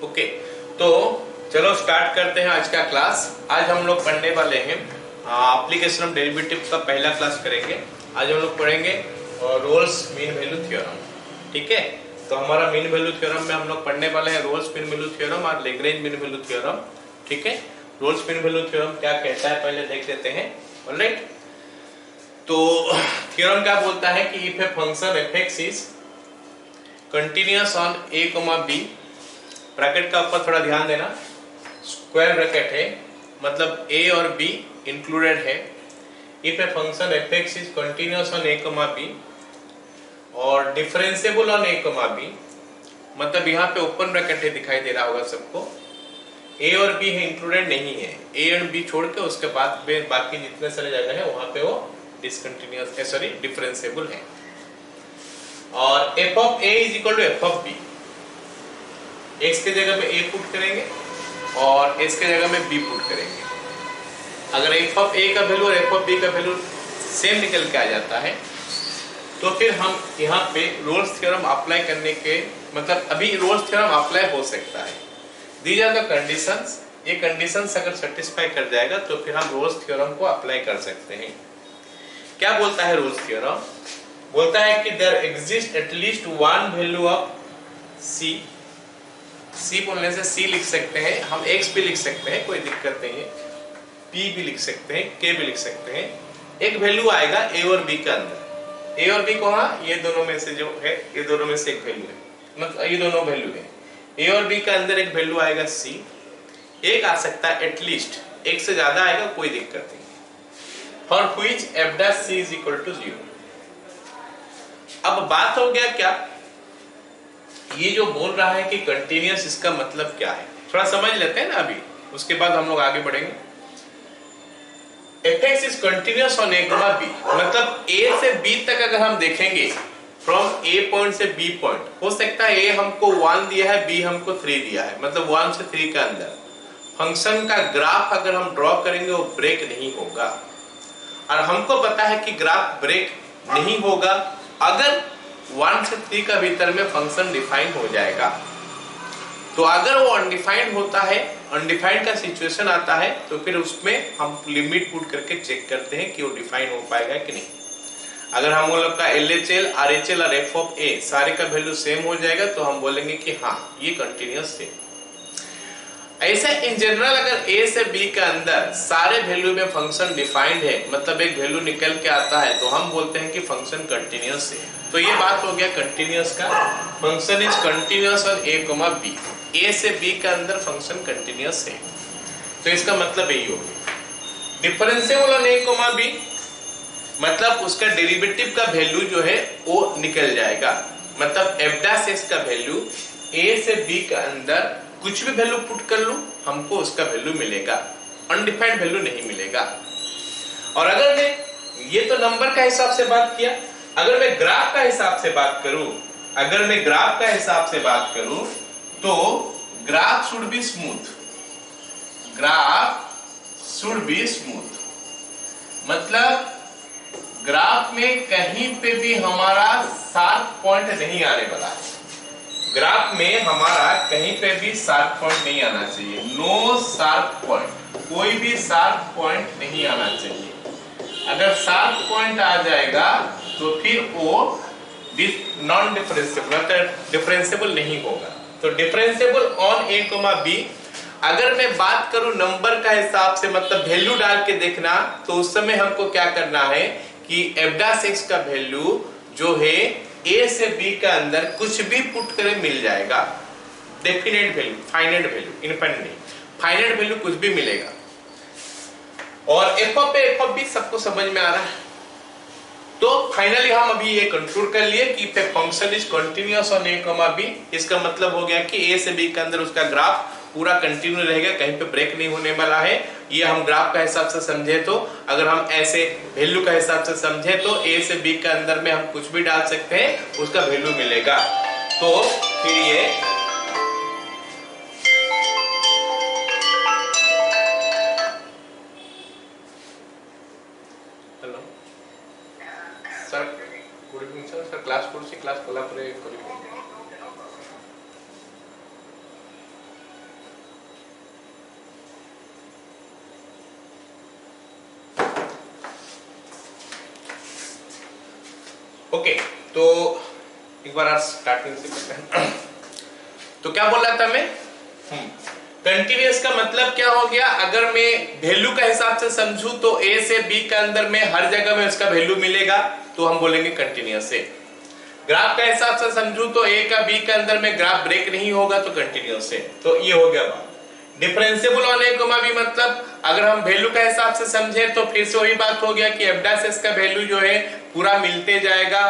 Okay, तो चलो start करते हैं आज का क्लास। आज हम लोग पढ़ने वाले हैं एप्लीकेशन ऑफ डेरिवेटिव का पहला क्लास करेंगे। आज हम लोग पढ़ेंगे रोल्स मीन वैल्यू थ्योरम। ठीक है, तो हमारा मीन वैल्यू थ्योरम में हम लोग पढ़ने वाले हैं रोल्स मीन वैल्यू थ्योरम और लैग्रेंज मीन वैल्यू थ्योरम। ठीक है, रोल्स मीन वैल्यू थ्योरम क्या कहता है पहले देख लेते हैं। ऑलराइट, तो थ्योरम क्या बोलता है कि if a function f is continuous on a comma b, bracket का ऊपर थोड़ा ध्यान देना, स्क्वायर ब्रैकेट है मतलब a और b इंक्लूडेड है। If a function f(x) is continuous on a comma b और differentiable on a comma b, मतलब यहाँ पे ओपन ब्रैकेट है, दिखाई दे रहा होगा सबको। a और b है इंक्लूडेड नहीं है, a और b छोड़ के उसके बाद बाकी जितने सारे जगह है वहां पे वो डिसकंटिन्यूअस सॉरी डिफरेंशिएबल है। और f of a is equal to f of b, x के जगह में a पुट करेंगे और s के जगह में b पुट करेंगे। अगर f ऑफ a का वैल्यू और f ऑफ b का वैल्यू सेम निकल के आ जाता है तो फिर हम यहाँ पे रोल्स थ्योरम अप्लाई करने के मतलब अभी रोल्स थ्योरम अप्लाई हो सकता है। दीज आर द कंडीशंस, ये कंडीशंस अगर सेटिस्फाई कर जाएगा तो फिर हम रोल्स थ्योरम को अप्लाई कर सकते हैं। क्या बोलता है रोल्स थ्योरम? बोलता है कि there exist at least one value of c। c बोलने से c लिख सकते हैं हम, x भी लिख सकते हैं, कोई दिक्कत नहीं है, p भी लिख सकते हैं, k भी लिख सकते हैं। एक वैल्यू आएगा a और b के अंदर। a और b कहाँ? ये दोनों में से जो है, ये दोनों में से एक वैल्यू है, मतलब ये दोनों वैल्यू है। a और b के अंदर एक वैल्यू आएगा c, एक आ सकता है एटलीस्ट, एक से ज्यादा आएगा कोई दिक्कत नहीं। For which f dash c is equal to 0। अब बात हो गया क्या, ये जो बोल रहा है कि कंटिन्यूअस, इसका मतलब क्या है थोड़ा समझ लेते हैं ना अभी, उसके बाद हम लोग आगे बढ़ेंगे। f(x) is continuous on a comma b, मतलब a से b तक अगर हम देखेंगे फ्रॉम a पॉइंट से b पॉइंट, हो सकता है a हमको 1 दिया है, b हमको 3 दिया है, मतलब 1 से 3 के अंदर फंक्शन का ग्राफ अगर हम ड्रॉ करेंगे वो ब्रेक नहीं होगा। और हमको पता है कि ग्राफ ब्रेक नहीं होगा अगर 1 से 3 का भीतर में फंक्शन डिफाइन हो जाएगा। तो अगर वो अनडिफाइंड होता है, अनडिफाइंड का सिचुएशन आता है, तो फिर उसमें हम लिमिट पुट करके चेक करते हैं कि वो डिफाइन हो पाएगा कि नहीं। अगर हम लोग का LHL, RHL और f ऑफ a सारे का वैल्यू सेम हो जाएगा तो हम बोलेंगे कि हाँ ये कंटिन्यूअस है। ऐसा इन जनरल अगर a से b के अंदर सारे वैल्यू में फंक्शन डिफाइंड है, मतलब एक वैल्यू निकल के आता है, तो हम बोलते हैं कि फंक्शन कंटिन्यूअस है। तो ये बात हो गया कंटिन्यूअस का, function is continuous on a comma b, a से b के अंदर फंक्शन कंटिन्यूअस है। तो इसका मतलब यही हो गया। Differentiable on a comma b, मतलब उसका डेरिवेटिव का वैल्यू जो है वो निकल जाएगा, मतलब f डैश x का वैल्यू a से b के अंदर कुछ भी वैल्यू पुट कर लूं हमको उसका वैल्यू मिलेगा, अनडिफाइंड वैल्यू नहीं मिलेगा। और अगर मैं ये तो नंबर का हिसाब से बात किया, अगर मैं ग्राफ का हिसाब से बात करूं, अगर मैं ग्राफ का हिसाब से बात करूं तो graph should be smooth, graph should be smooth, मतलब ग्राफ में कहीं पे भी हमारा शार्प पॉइंट नहीं आने वाला है। ग्राफ में हमारा कहीं पे भी शार्प पॉइंट नहीं आना चाहिए, नो शार्प पॉइंट, कोई भी शार्प पॉइंट नहीं आना चाहिए। अगर शार्प पॉइंट आ जाएगा तो फिर वो नॉन डिफरेंशिएबल, मतलब डिफरेंशिएबल नहीं होगा। तो differentiable on a comma b, अगर मैं बात करूं नंबर का हिसाब से, मतलब वैल्यू डाल के देखना, तो उस समय हमको क्या करना है कि f डैश x का वैल्यू जो है a से b के अंदर कुछ भी पुट करें मिल जाएगा, definite value, finite value, infinite नहीं, फाइनाइट वैल्यू कुछ भी मिलेगा। और f of a, f of b सबको समझ में आ रहा है। तो फाइनली हम अभी ये कंक्लूड कर लिए कि if a function is continuous on a comma b, इसका मतलब हो गया कि a से b के अंदर उसका ग्राफ पूरा कंटिन्यू रहेगा, कहीं पे ब्रेक नहीं होने वाला है। ये हम ग्राफ का हिसाब से समझे तो, अगर हम ऐसे वैल्यू का हिसाब से समझे तो a से b के अंदर में हम कुछ भी डाल सकते हैं, उसका वैल्यू मिलेगा। तो फिर ये hello sir, good evening sir, class course class Cola पर तो एक बार स्टार्टिंग से करते हैं। तो क्या बोल रहा था मैं, कंटिन्यूअस का मतलब क्या हो गया, अगर मैं वैल्यू का हिसाब से समझूं तो ए से बी के अंदर में हर जगह में उसका वैल्यू मिलेगा तो हम बोलेंगे कंटिन्यूअस है। ग्राफ का हिसाब से समझूं तो ए का बी के अंदर में ग्राफ ब्रेक नहीं होगा तो कंटिन्यूअस है। तो ये हो गया बात। डिफरेंशिएबल होने को भी मतलब अगर हम वैल्यू का हिसाब से समझे तो फिर से वही बात हो गया कि एफ डैश एस का वैल्यू जो है पूरा मिलते जाएगा,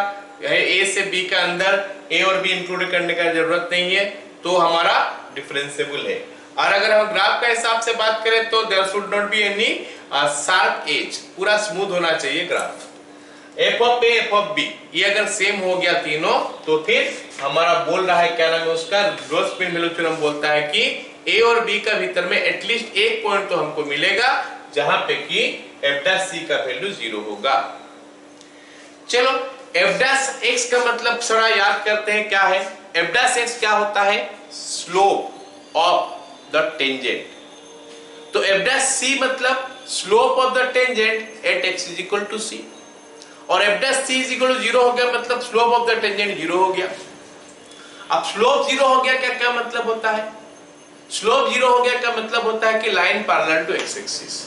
ए से बी के अंदर ए और बी इंक्लूड करने का जरूरत नहीं है, तो हमारा डिफरेंशिएबल है। और अगर हम ग्राफ का हिसाब से बात करें तो there should not be any sharp edge, पूरा स्मूथ होना चाहिए graph. F of a f of b ये अगर सेम हो गया तीनों तो फिर हमारा बोल रहा है, क्या नाम है उसका, ग्रोस-पिन-वैल्यू थ्योरम बोलता है कि ए और बी का भीतर में एटलीस्ट एक पॉइंट तो हमको मिलेगा जहां पे कि एफ डैश सी का वैल्यू 0 होगा। चलो एफ डैश एक्स का मतलब थोड़ा याद करते हैं क्या है। एफ डैश एक्स क्या होता है, स्लोप ऑफ द टेंजेंट। तो एफ डैश सी मतलब slope of the tangent at x is equal to c, और f dash c is equal to 0 हो गया मतलब स्लोप ऑफ द टेंजेंट 0 हो गया। अब स्लोप 0 हो गया क्या क्या मतलब होता है, स्लोप 0 हो गया का मतलब होता है कि line parallel to x axis.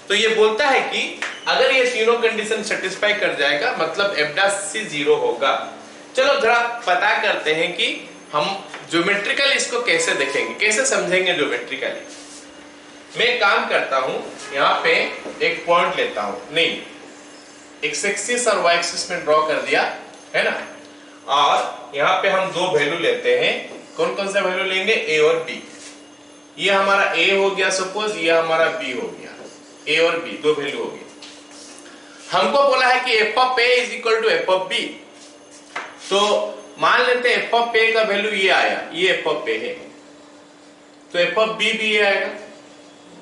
तो ये बोलता है कि अगर ये तीनों कंडीशन सेटिस्फाई कर जाएगा मतलब एफ डैश सी 0 होगा। चलो जरा पता करते हैं कि हम ज्योमेट्रिकली इसको कैसे देखेंगे, कैसे समझेंगे ज्योमेट्रिकली। मैं काम करता हूं, यहां पे एक पॉइंट लेता हूं, नहीं एक्स एक्सिस और वाई एक्सिस में ड्रॉ कर दिया है ना, और यहां पे हम दो वैल्यू लेते हैं। कौन कौन सा वैल्यू लेंगे, ए और बी। ये हमारा ए हो गया सपोज, ये हमारा बी हो गया, ए और बी दो वैल्यू हो गई। हमको बोला है कि f of a is equal to F of b, तो मान लेते हैं एफ ऑफ ए का वैल्यू ये आया, ये एफ ऑफ ए है, तो एफ ऑफ बी भी ये आएगा,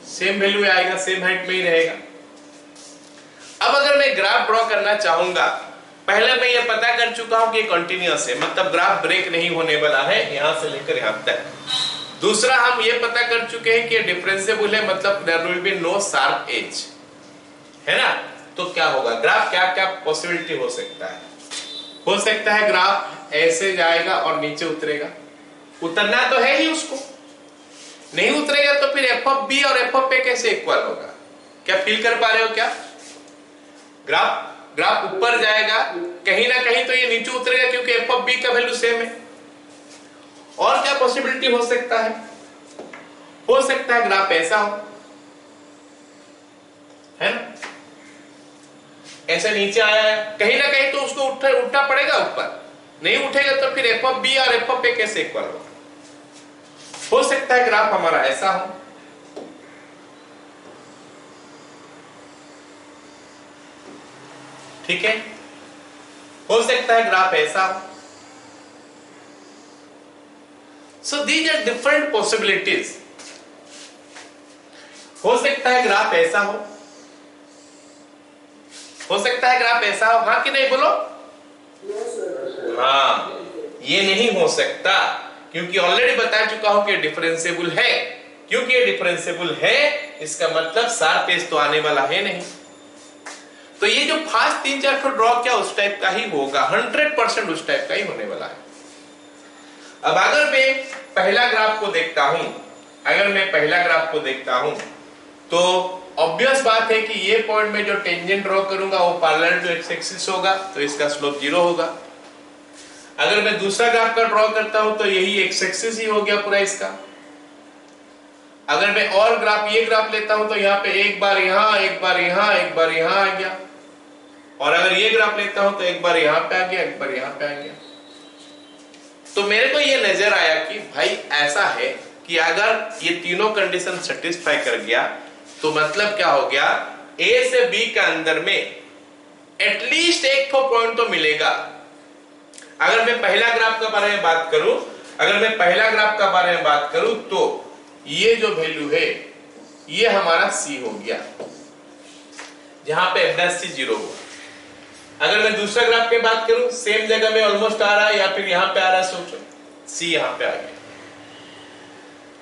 सेम वैल्यू आएगा, सेम हाइट में ही रहेगा। अब अगर मैं ग्राफ ड्रॉ करना चाहूंगा, पहले मैं ये पता कर चुका हूं कि कंटिन्यूअस है मतलब ग्राफ ब्रेक नहीं होने वाला है यहां से लेकर यहां तक। दूसरा हम ये पता कर चुके हैं कि डिफरेंशिएबल है मतलब there will be no sharp edge, है ना। तो क्या होगा, ग्राफ क्या क्या पॉसिबिलिटी हो सकता है, हो सकता है ग्राफ ऐसे जाएगा और नीचे उतरेगा, उतरना तो है ही उसको, नहीं उतरेगा तो फिर एफ ऑफ बी और एफ ऑफ ए कैसे इक्वल होगा। क्या फील कर पा रहे हो क्या, ग्राफ ऊपर जाएगा कहीं ना कहीं तो ये नीचे उतरेगा क्योंकि एफ ऑफ बी का वैल्यू सेम है। और क्या पॉसिबिलिटी हो सकता है, हो सकता है ग्राफ ऐसा हो, है ना, ऐसे नीचे आया है, कहीं ना कहीं तो उसको उठना पड़ेगा ऊपर, नहीं उठेगा तो फिर एफ ऑफ बी और एफ ऑफ ए कैसे इक्वल होगा। हो सकता है ग्राफ हमारा ऐसा हो, ठीक है, हो सकता है ग्राफ ऐसा हो। So these are different possibilities. हो सकता है ग्राफ ऐसा हो सकता है ग्राफ ऐसा हो, हाँ कि नहीं बोलो, हाँ ये नहीं हो सकता क्योंकि ऑलरेडी बता चुका हूं कि डिफरेंशिएबल है। क्योंकि ये डिफरेंशिएबल है इसका मतलब शार्प एज तो आने वाला है नहीं। तो ये जो फास्ट 3-4 को ड्रॉ किया उस टाइप का ही होगा, 100% उस टाइप का ही होने वाला है। अब अगर मैं पहला ग्राफ को देखता हूं, अगर मैं पहला ग्राफ को देखता हूं तो ऑब्वियस बात है कि ये पॉइंट में जो टेंजेंट ड्रॉ करूंगा वो पैरेलल टू एक्स एक्सिस होगा तो इसका स्लोप 0 होगा। अगर मैं दूसरा ग्राफ का ड्रॉ करता हूं तो यही एक्स एक्सिस ही हो गया पूरा इसका। अगर मैं और ग्राफ ये ग्राफ लेता हूं तो यहाँ पे एक बार यहाँ, एक बार यहाँ, एक बार यहाँ आ गया, और अगर ये ग्राफ लेता हूं तो एक बार यहाँ पे आ गया, एक बार यहाँ पे आ गया। तो मेरे को ये नजर आया कि भाई ऐसा है कि अगर ये तीनों कंडीशन सेटिस्फाई कर गया तो मतलब क्या हो गया, ए से बी के अंदर में एटलीस्ट एक तो पॉइंट तो मिलेगा। अगर मैं पहला ग्राफ के बारे में बात करूं, अगर मैं पहला ग्राफ के बारे में बात करूं तो ये जो वैल्यू है ये हमारा सी हो गया जहां पे एफ डैश सी 0 हुआ। अगर मैं दूसरा ग्राफ की बात करूं सेम जगह में ऑलमोस्ट आ रहा है या फिर यहां पे आ रहा है, सोचो सी यहां पे आ गया।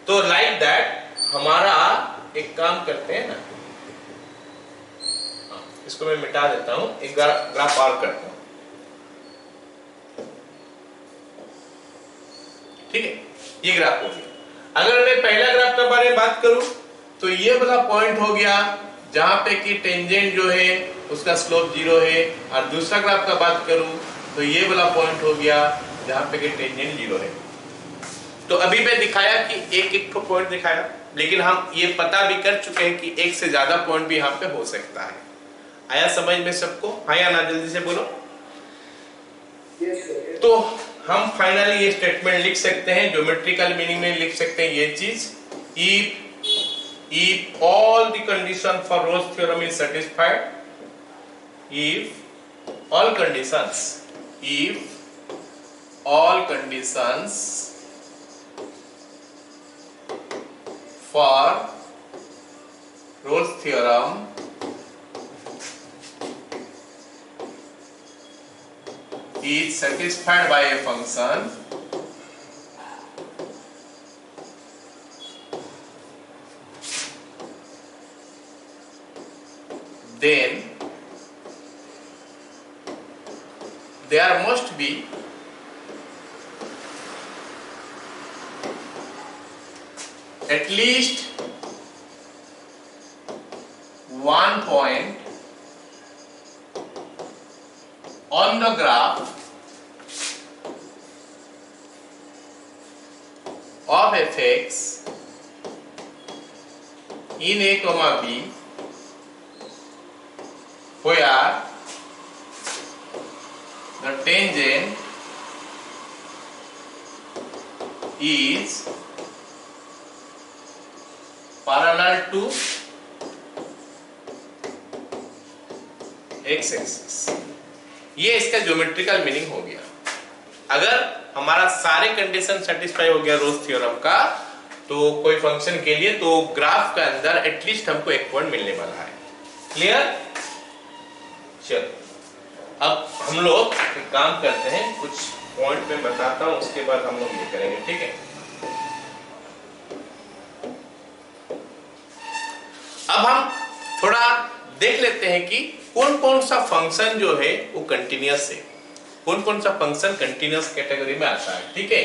तो लाइक दैट हमारा एक काम करते हैं ना, इसको मैं मिटा देता हूं, एक ग्राफ और करता हूं। ठीक है, ये ग्राफ हो गया। अगर मैं पहला ग्राफ के बारे में बात करूं तो ये वाला पॉइंट हो गया जहां पे कि टेंजेंट जो है उसका स्लोप 0 है, और दूसरा ग्राफ का बात करूं तो ये वाला पॉइंट हो गया जहां पे कि टेंजेंट 0 है। तो अभी मैं दिखाया कि एक एक को पॉइंट दिखाया, लेकिन हम ये पता भी कर चुके हैं कि एक से ज्यादा पॉइंट भी यहाँ पे हो सकता है। आया समझ में सबको? हाँ या ना, जल्दी से बोलो। तो हम फाइनली ये स्टेटमेंट लिख सकते हैं, ज्योमेट्रिकल मीनिंग में लिख सकते हैं ये चीज, if all the condition for Rolle's theorem is satisfied, if all conditions for Rolle's theorem is satisfied by a function, then there must be at least one point on the graph of fx in a comma b where the tangent is parallel to x axis। ये इसका geometrical meaning हो गया। अगर हमारा सारे condition satisfy हो गया Rolle's theorem का, तो कोई फंक्शन के लिए तो ग्राफ के अंदर एटलीस्ट हमको एक पॉइंट मिलने वाला है। क्लियर? चलो अब हम लोग एक काम करते हैं, कुछ पॉइंट में बताता हूं, उसके बाद हम लोग ये करेंगे, ठीक है? अब हम थोड़ा देख लेते हैं कि कौन कौन सा फंक्शन जो है वो कंटिन्यूअस है, कौन कौन सा फंक्शन कंटिन्यूअस कैटेगरी में आता है, ठीक है?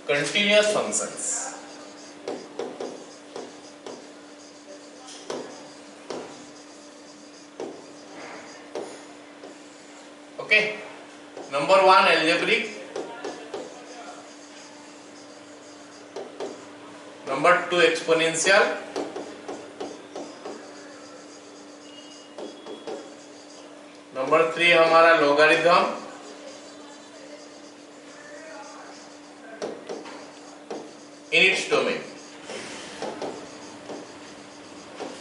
Continuous functions, okay. Number 1 algebraic, number 2 exponential, number 3 हमारा logarithm, in its domain.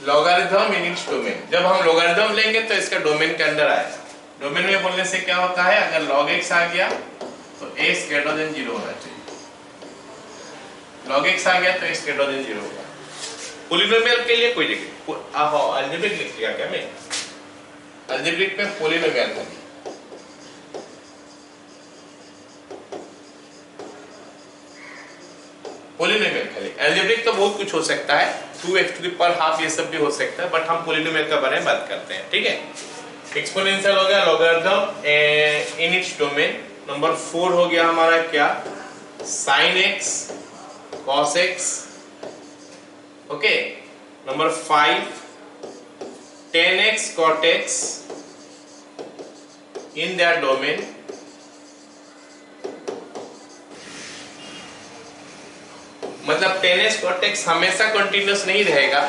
Logarithm in its domain, जब हम लोगारिथम लेंगे तो इसका डोमेन के अंदर आएगा। डोमेन में बोलने से क्या होता है, अगर log x आ गया तो x ग्रेटर देन 0 होना चाहिए, log x आ गया तो x ग्रेटर देन 0 होगा। पॉलिनोमियल के लिए कोई जगह अलजेब्रिक लिख लिया क्या मैं? अलजेब्रिक में पॉलिनोमियल था, पॉलिनोमियल खाली। अलजेब्रिक तो बहुत कुछ हो सकता है, 2x to the power half ये सब भी हो सकता है, बट हम पॉलिनोमियल के बारे में बात करते हैं, ठीक है? एक्सपोनेंशियल हो गया, logarithm in its domain. Number 4 हो गया हमारा क्या, sin x cos x, okay. Number 5 tan x cot x in their domain, मतलब tan x cot x हमेशा कंटिन्यूअस नहीं रहेगा,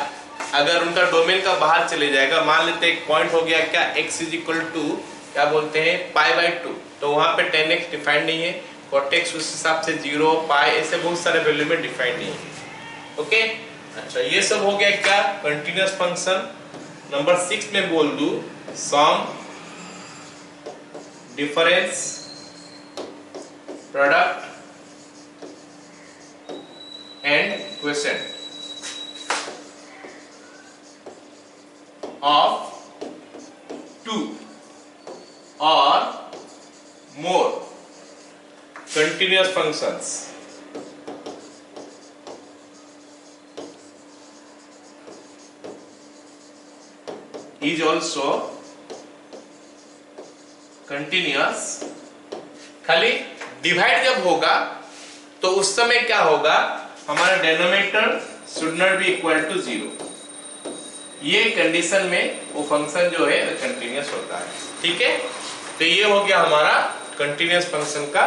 अगर उनका डोमेन का बाहर चले जाएगा। मान लेते एक पॉइंट हो गया क्या, x इज इक्वल टू क्या बोलते हैं π/2, तो वहां पे tan x डिफाइंड नहीं है, cot x उस हिसाब से 0 π ऐसे बहुत सारे वैल्यू में डिफाइंड नहीं है, ओके। अच्छा, ये सब हो गया क्या, कंटिन्यूअस फंक्शन। नंबर 6 में बोल दूं sum, difference, product and quotient of 2 or more continuous functions is also continuous। खाली डिवाइड जब होगा तो उस समय क्या होगा, हमारा denominator should not be equal to 0। ये कंडीशन में वो फंक्शन जो है कंटिन्यूअस होता है। ठीक है, तो ये हो गया हमारा कंटिन्यूअस फंक्शन का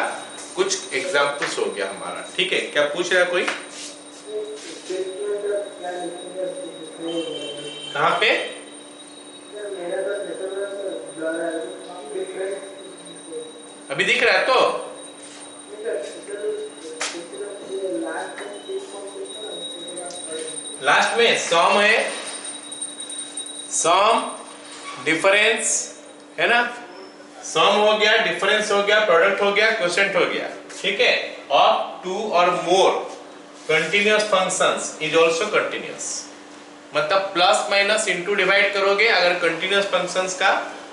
कुछ एग्जांपल्स हो गया हमारा। ठीक है, क्या पूछ रहा है कोई? कहाँ पे? अभी दिख रहा है तो लास्ट में सम है, सम डिफरेंस है ना, सम हो गया, डिफरेंस हो गया, प्रोडक्ट हो गया, क्वोशिएंट हो गया। ठीक है, अप टू और more continuous functions is also continuous. मतलब प्लस माइनस इनटू डिवाइड करोगे अगर कंटिन्यूअस फंक्शंस का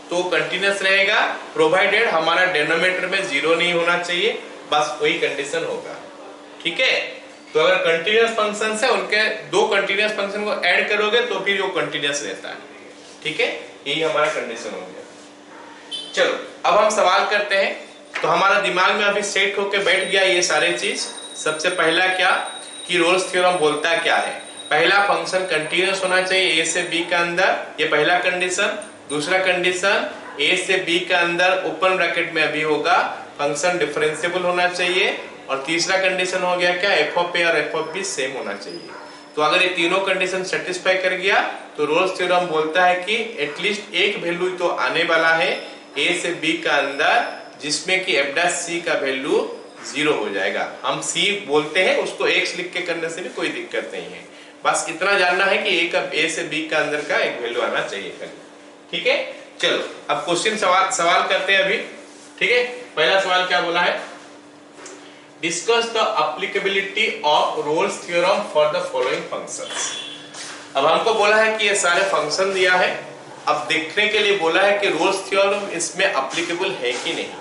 तो कंटिन्यूअस रहेगा, प्रोवाइडेड हमारा डिनोमिनेटर में 0 नहीं होना चाहिए, बस वही कंडीशन होगा। ठीक है, तो अगर कंटिन्यूअस फंक्शंस है उनके दो कंटिन्यूअस फंक्शन को ऐड करोगे तो फिर वो कंटिन्यूअस रहता है। ठीक है, यही हमारा कंडीशन हो गया। चलो अब हम सवाल करते हैं। तो हमारा दिमाग में अभी सेट होके बैठ गया ये सारे चीज। सबसे पहला क्या कि रोल्स थ्योरम बोलता क्या है? पहला फंक्शन कंटिन्यूअस होना चाहिए ए से बी के अंदर, ये पहला कंडीशन। दूसरा कंडीशन ए से बी के अंदर ओपन ब्रैकेट में अभी होगा फंक्शन डिफरेंशिएबल होना चाहिए। और तीसरा कंडीशन हो गया क्या, एफ ऑफ ए और एफ ऑफ बी सेम होना चाहिए। तो अगर ये तीनों कंडीशन सेटिस्फाई कर गया तो रोल्स थ्योरम बोलता है कि एटलीस्ट एक वैल्यू तो आने वाला है ए से बी का अंदर जिसमें कि एफ डैश सी का वैल्यू 0 हो जाएगा। हम सी बोलते हैं, उसको x लिख के करने से भी कोई दिक्कत नहीं है, बस इतना जानना है कि ए से बी का अंदर का एक वैल्यू आना चाहिए। ठीक है, चलो अब क्वेश्चन सवाल करते हैं अभी। ठीक है, पहला सवाल क्या बोला है, discuss the applicability of roles theorem for the following functions. अब हमको बोला है कि ये सारे फंक्शन दिया है, अब देखने के लिए बोला है कि रोल्स थ्योरम इसमें एप्लीकेबल है कि नहीं।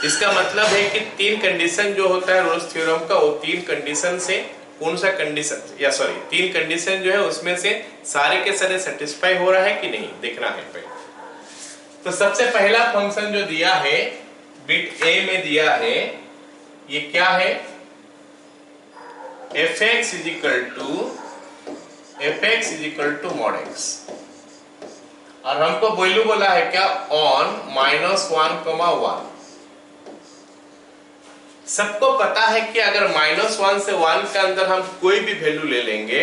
इसका मतलब है कि तीन कंडीशन जो होता है रोल्स थ्योरम का, वो तीन कंडीशन से कौन सा कंडीशन या सॉरी तीन कंडीशन जो है उसमें से सारे के सारे सेटिस्फाई हो रहा है कि नहीं देखना है पहले। तो सबसे पहला फंक्शन जो दिया है बिट ए में दिया है, ये क्या है, fx is equal to mod x। और हमको वैल्यू बोला है क्या, ऑन -1, 1। सबको पता है कि अगर -1 से 1 के अंदर हम कोई भी वैल्यू ले लेंगे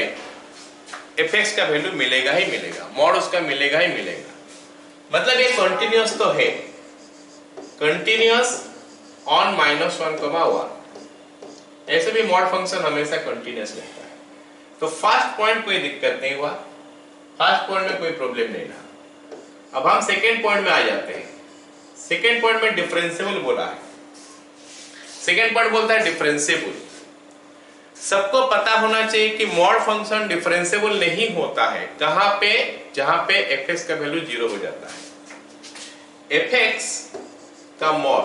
fx का वैल्यू मिलेगा ही मिलेगा, मॉड उसका मिलेगा ही मिलेगा। मतलब ये कंटिन्यूअस तो है, कंटिन्यूअस ऑन -1, 1। ऐसे भी मॉड फंक्शन हमेशा कंटिन्यूअस रहता है। तो फर्स्ट पॉइंट कोई दिक्कत नहीं हुआ, फर्स्ट पॉइंट में कोई प्रॉब्लम नहीं रहा। अब हम सेकेंड पॉइंट में आ जाते हैं। सेकेंड पॉइंट में डिफरेंशिएबल बोला है। सेकेंड पॉइंट बोलता है डिफरेंशिएबल। सबको पता होना चाहिए कि मॉड फंक्शन डिफरेंशिएबल नहीं होता है, कहां पे, जहां पे fx का वैल्यू 0 हो जाता है। fx का mod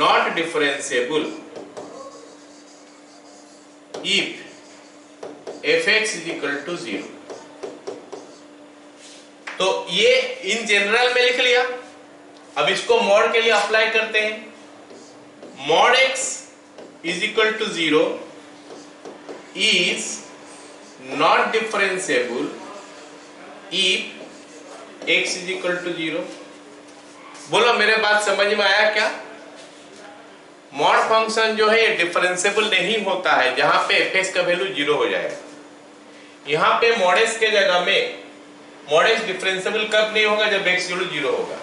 not differentiable if fx is equal to 0। तो ये इन जनरल में लिख लिया। अब इसको मॉड के लिए अप्लाई करते हैं। Mod x is equal to 0 is not differentiable if x is equal to 0। बोलो मेरे बात समझ में आया क्या? मॉड फंक्शन जो है ये डिफरेंशिएबल नहीं होता है जहां पे fx का वैल्यू 0 हो जाएगा। यहां पे मॉड x के जगह में मॉड x डिफरेंशिएबल कब नहीं होगा, जब x 0 होगा।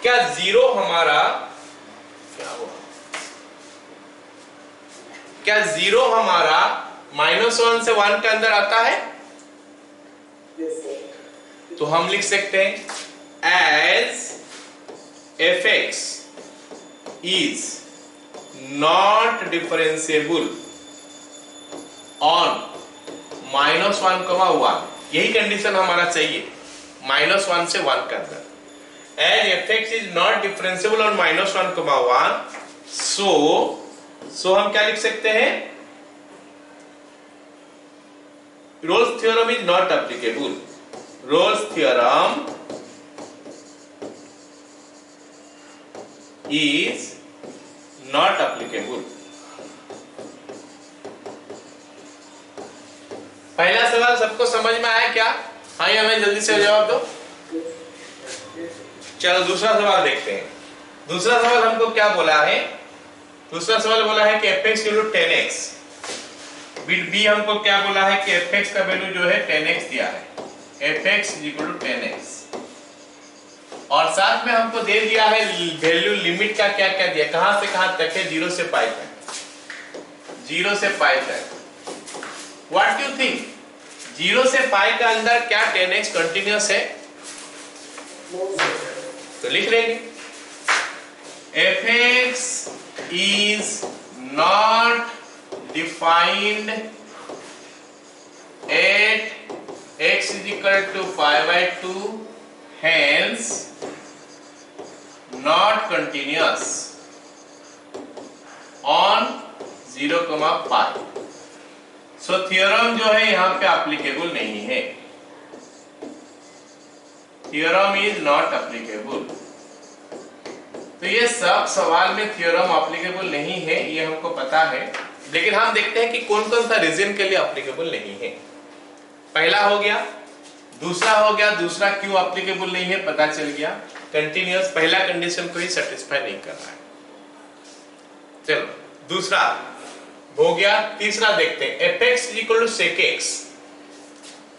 क्या 0 हमारा क्या हुआ, क्या 0 हमारा -1 से 1 के अंदर आता है? तो हम लिख सकते हैं as fx is not differentiable on -1, 1। यही कंडीशन हमारा चाहिए, -1 से 1 के अंदर। As fx is not differentiable on -1, 1, so हम क्या लिख सकते हैं, Rolle's theorem is not applicable. Rolle's theorem is not applicable. पहला सवाल सबको समझ में आया क्या? हाँ या नहीं, जल्दी से जवाब दो। चलो दूसरा सवाल देखते हैं। दूसरा सवाल हमको क्या बोला है? दूसरा सवाल बोला है कि fx इक्वल टू 10x। बिट बी हमको क्या बोला है कि fx का वैल्यू जो है 10x दिया है, fx इक्वल टू 10x। और साथ में हमको दे दिया है वैल्यू लिमिट का क्या क्या दिया, कहां से कहां तक है, 0 से पाई तक, 0 से पाई तक। व्हाट डू यू थिंक, 0 से पाई का अंदर क्या 10x कंटिन्यूअस है? तो लिख लेंगे fx is not defined at x is equal to pi by 2, hence not continuous on 0, pi। So theorem जो है यहां पे एप्लीकेबल नहीं है, थ्योरम इज नॉट एप्लीकेबल। तो ये सब सवाल में थ्योरम एप्लीकेबल नहीं है, ये हमको पता है, लेकिन हम देखते हैं कि कौन कौन सा रीजन के लिए एप्लीकेबल नहीं है। पहला हो गया, दूसरा हो गया, दूसरा क्यों एप्लीकेबल नहीं है पता चल गया, कंटिन्यूअस पहला कंडीशन को ही सेटिस्फाई नहीं कर रहा है। चलो दूसरा हो गया, तीसरा देखते हैं fx equal to sec x।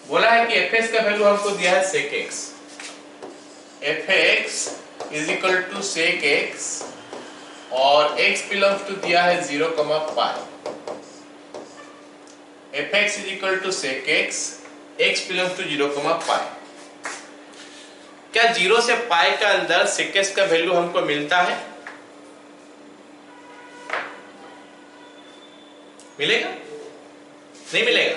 बोला है कि fx का वैल्यू हमको दिया है sec x, fx is equal to sec x और x बिलोंग्स टू दिया है 0, pi। fx is equal to sec x, x belongs to 0, pi। क्या 0 से पाई का अंदर sec x का वैल्यू हमको मिलता है? मिलेगा? नहीं मिलेगा?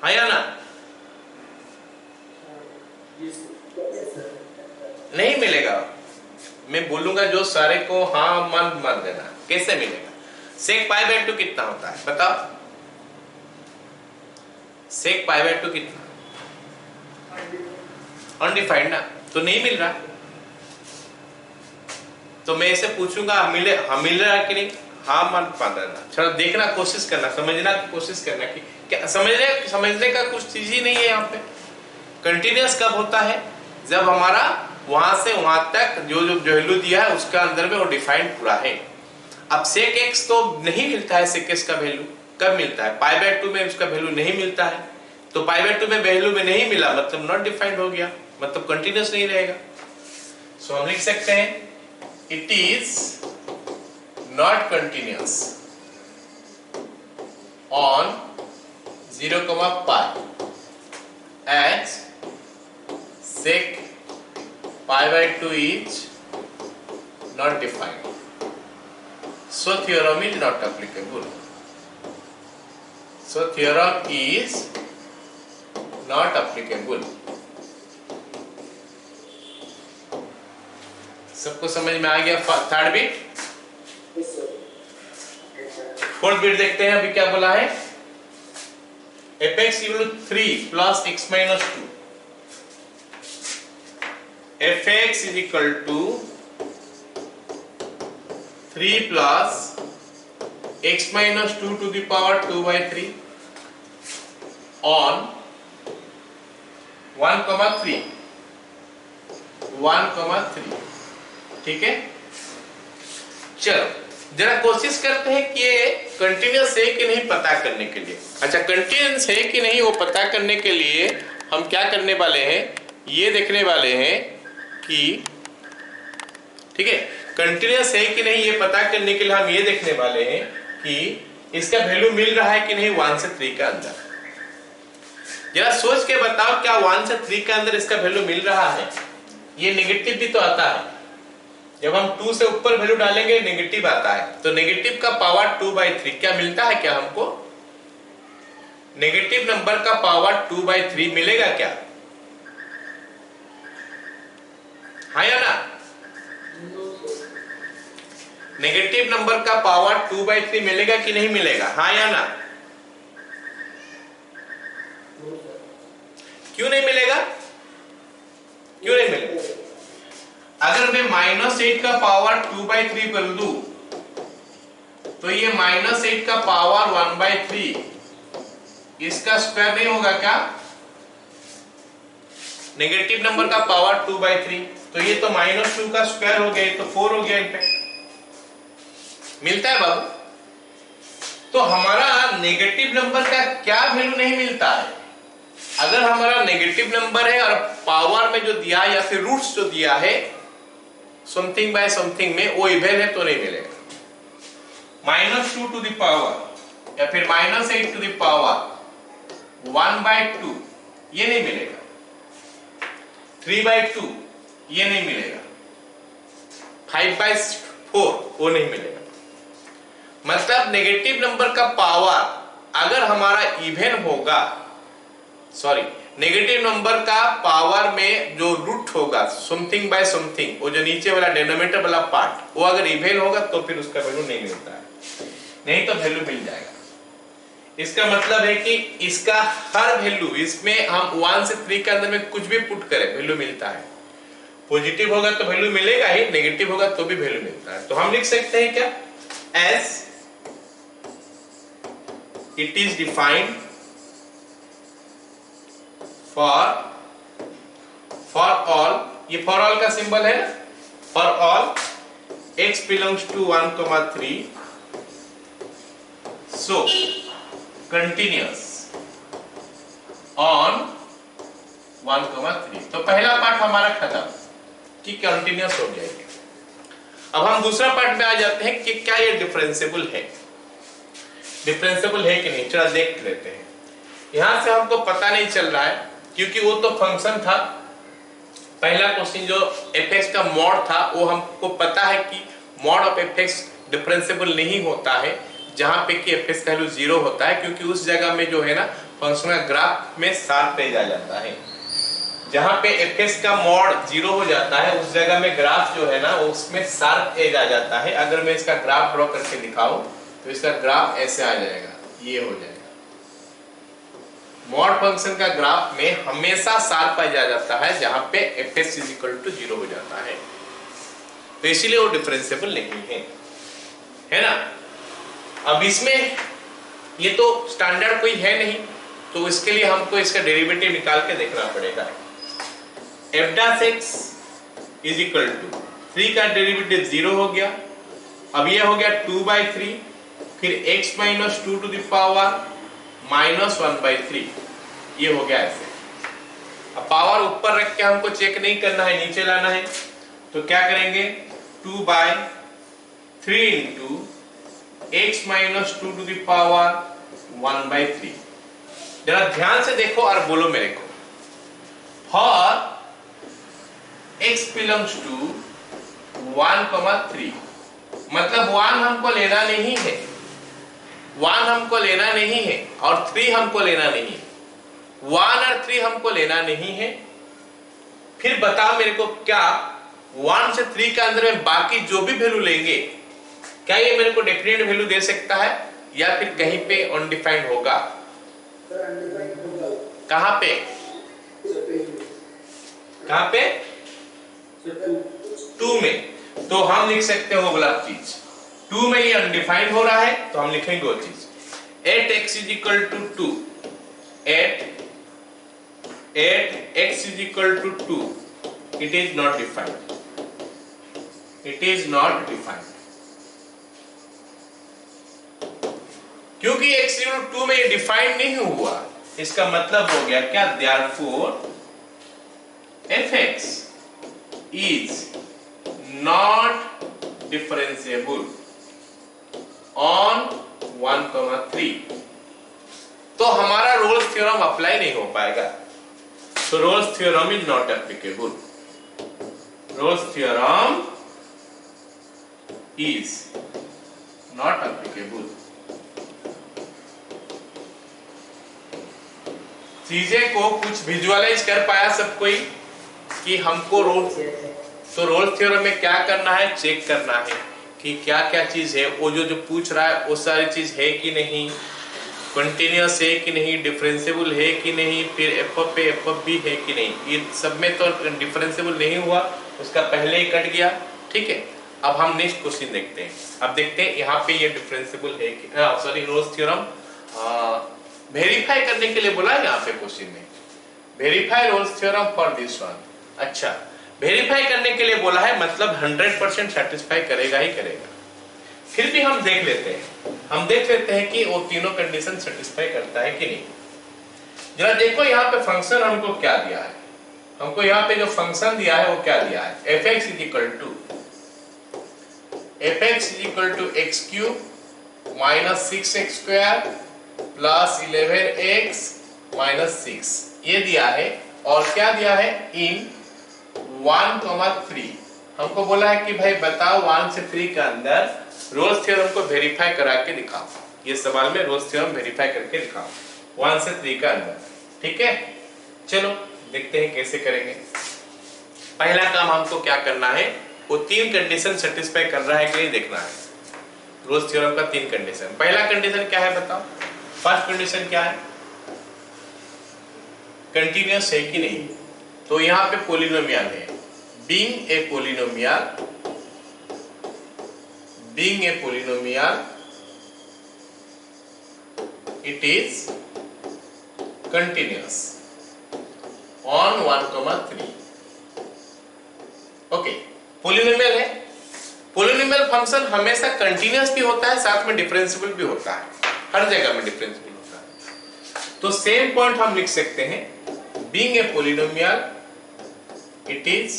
हाँ या ना? नहीं मिलेगा। मैं बोलूंगा जो सारे को हाँ मान देना। कैसे मिलेगा? sec pi by 2 कितना होता है बताओ? sec pi by 2 कितना? अनडिफाइंड ना, तो नहीं मिल रहा। तो मैं इसे पूछूंगा मिल रहा है कि नहीं? हाँ मान देना। चलो देखना, कोशिश करना, समझना की कोशिश करना कि क्या समझने का कुछ चीज ही नहीं है यहाँ पे। कंटिन्यूअस कब होता है? जब हमारा वहां से वहां तक जो वैल्यू दिया है उसका अंदर में वो डिफाइंड पूरा है। अब sec x तो नहीं मिलता है, sec x का वैल्यू कब मिलता है? pi by 2 में उसका वैल्यू नहीं मिलता है, तो pi by 2 में वैल्यू में नहीं मिला मतलब नॉट डिफाइंड हो गया, मतलब कंटिन्यूअस नहीं रहेगा। सो हम लिख सकते हैं it is not continuous on 0, pi as sec pi by 2 is not defined, so theorem is not applicable, so theorem is not applicable। सबको समझ में आ गया थर्ड बिट? फोर्थ बिट देखते हैं अभी क्या बोला है। fx equal to 3 plus x minus 2, fx is equal to 3 plus x minus 2 to the power 2 by 3 on 1, 3, 1, 3। ठीक है, चलो जरा कोशिश करते हैं कि ये कंटिन्यूअस है कि नहीं पता करने के लिए। अच्छा, कंटिन्यूअस है कि नहीं वो पता करने के लिए हम क्या करने वाले हैं, ये देखने वाले हैं कि ठीक है कंटिन्यूअस है कि नहीं ये पता करने के लिए हम ये देखने वाले हैं कि इसका वैल्यू मिल रहा है कि नहीं 1 से 3 का अंदर। जरा सोच के बताओ, क्या 1 से 3 के अंदर इसका वैल्यू मिल रहा है? ये नेगेटिव भी तो आता है, जब हम 2 से ऊपर वैल्यू डालेंगे नेगेटिव आता है, तो नेगेटिव का पावर 2 by 3 क्या मिलता है? क्या हमको नेगेटिव नंबर का पावर 2 by 3 मिलेगा क्या? हाँ या ना? नेगेटिव नंबर का पावर 2 by 3 मिलेगा कि नहीं मिलेगा? हाँ या ना? क्यों नहीं मिलेगा? क्यों नहीं मिलेगा? अगर मैं -8 का पावर 2/3 कर दूं तो ये -8 का पावर 1/3 इसका स्क्वायर नहीं होगा क्या? नेगेटिव नंबर का पावर 2/3, तो ये तो -2 का स्क्वायर हो गया, तो 4 हो गया इनफैक्ट। मिलता है बाबू? तो हमारा नेगेटिव नंबर का क्या वैल्यू नहीं मिलता है? अगर हमारा नेगेटिव नंबर है और पावर में जो दिया है या फिर रूट्स जो दिया है समथिंग बाय समथिंग में वो इवन है तो नहीं मिलेगा। -2 टू द पावर या फिर -8 टू द पावर 1/2 ये नहीं मिलेगा। 3/2 ये नहीं मिलेगा। 5/4 वो नहीं मिलेगा। मतलब नेगेटिव नंबर का पावर अगर हमारा इवन होगा, सॉरी, नेगेटिव नंबर का पावर में जो रूट होगा समथिंग बाय समथिंग, वो जो नीचे वाला डिनोमिनेटर वाला पार्ट वो अगर इवन होगा तो फिर उसका वैल्यू नहीं मिलता है, नहीं तो वैल्यू मिल जाएगा। इसका मतलब है कि इसका हर वैल्यू, इसमें हम 1 से 3 के अंदर में कुछ भी पुट करें वैल्यू मिलता है। पॉजिटिव होगा तो वैल्यू मिलेगा ही, नेगेटिव होगा तो भी वैल्यू मिलता है। तो हम लिख सकते हैं क्या? S it is defined for all, ये for all का सिंबल है ना, for all x belongs to 1,3 so continuous on 1,3। तो पहला पार्ट हमारा खत्म कि कंटिन्यूअस हो जाएगा। अब हम दूसरा पार्ट में आ जाते हैं कि क्या ये डिफरेंशिएबल है, डिफरेंशिएबल है कि नहीं। चलो देख लेते हैं। यहां से हमको पता नहीं चल रहा है क्योंकि वो तो फंक्शन था। पहला क्वेश्चन जो fx का मॉड था वो हमको पता है कि मॉड ऑफ fx डिफरेंशिएबल नहीं होता है जहां पे कि fx का वैल्यू 0 होता है, क्योंकि उस जगह में जो है ना फंक्शन का ग्राफ में शार्प एज आ जाता है। जहां पे fx का मॉड 0 हो जाता है उस जगह में ग्राफ जो है ना उसमें शार्प एज आ जाता है। अगर मैं इसका ग्राफ ड्रॉ करके दिखाऊं तो इसका ग्राफ ऐसे आ जाएगा, ये हो जाएगा। मॉड फंक्शन का ग्राफ में हमेशा शार्प आ जाता है जहां पे fx = 0 हो जाता है, तो इसीलिए वो डिफरेंशिएबल नहीं है ना। अब इसमें ये तो स्टैंडर्ड कोई है नहीं, तो इसके लिए हमको इसका डेरिवेटिव निकाल के देखना पड़ेगा। f' = 3 का डेरिवेटिव 0 हो गया। अब ये हो गया 2/3, फिर x - 2 टू द पावर -1/3, ये हो गया ऐसे। अब पावर ऊपर रख के हमको चेक नहीं करना है, नीचे लाना है, तो क्या करेंगे? 2/3 into x - 2 to the power 1/3। जरा ध्यान से देखो और बोलो मेरे को। फॉर x belongs to 1,3, मतलब 1 हमको लेना नहीं है, 1 हमको लेना नहीं है और 3 हमको लेना नहीं है। 1 और 3 हमको लेना नहीं है। फिर बताओ मेरे को, क्या 1 से 3 के अंदर में बाकी जो भी वैल्यू लेंगे क्या ये मेरे को डेफिनेट वैल्यू दे सकता है या फिर कहीं पे अनडिफाइंड होगा? कहां पे? कहां पे? 2 में। तो हम लिख सकते हो गलत चीज। 2 में ये अनडिफाइंड हो रहा है तो हम लिखेंगे वो चीज। 8x = 2, 8x = 2, it is not defined, it is not defined। क्योंकि x = 2 में ये डिफाइंड नहीं हुआ, इसका मतलब हो गया क्या? therefore fx is not differentiable on 1,3। तो हमारा रोल्स थ्योरम अप्लाई नहीं हो पाएगा। So Rolle's theorem is not applicable. Rolle's theorem is not applicable। चीजें को कुछ विजुअलाइज कर पाया सब कोई कि हमको रोल्स थ्योरम में क्या करना है? चेक करना है कि क्या क्या चीज है, वो जो पूछ रहा है वो सारी चीज है कि नहीं, कंटिन्यूअस है कि नहीं, डिफरेंशिएबल है कि नहीं, फिर एफ ऑफ पे एफ ऑफ बी है कि नहीं। ये सब में तो डिफरेंशिएबल नहीं हुआ उसका पहले ही कट गया, ठीक है। अब हम नेक्स्ट क्वेश्चन देखते हैं। अब देखते हैं यहाँ पे ये डिफरेंशिएबल है कि सॉरी रोल्स थ्योरम वेरीफाई करने के लिए बोला है यहाँ पे क्वेश्चन में, verify Rolle's theorem for this one. अच्छा, वेरीफाई करने के लिए बोला है, मतलब 100% सेटिस्फाई करेगा ही करेगा। फिर भी हम देख लेते हैं, हम देख लेते हैं कि वो तीनों कंडीशन सेटिस्फाई करता है कि नहीं। जरा देखो यहाँ पे फंक्शन हमको क्या दिया है, हमको यहाँ पे जो फंक्शन दिया है वो क्या दिया है, fx is equal to x cube minus 6x square plus 11x minus 6 ये दिया है। और क्या दिया है, इन 1,3 हमको बोला है कि भाई बताओ 1 से 3 के अंदर रोल्स थ्योरम को वेरीफाई करा के दिखाओ। ये सवाल में रोल्स थ्योरम वेरीफाई करके दिखाओ 1 से 3 का अंदर, ठीक है। चलो देखते हैं कैसे करेंगे। पहला काम हमको क्या करना है, वो 3 कंडीशन सेटिस्फाई कर रहा है कि नहीं देखना है। रोल्स थ्योरम का 3 कंडीशन। पहला कंडीशन क्या है बताओ, फर्स्ट कंडीशन क्या है, कंटीन्यूअस है कि नहीं। तो यहाँ पे पॉलिनोमियल है, being a polynomial it is continuous on 1,3। Okay, polynomial है। पॉलिनोमियल फंक्शन हमेशा कंटीन्यूअस भी होता है, साथ में डिफरेंशिएबल भी होता है, हर जगह में डिफरेंशिएबल होता है। तो सेम पॉइंट हम लिख सकते हैं, being a polynomial it is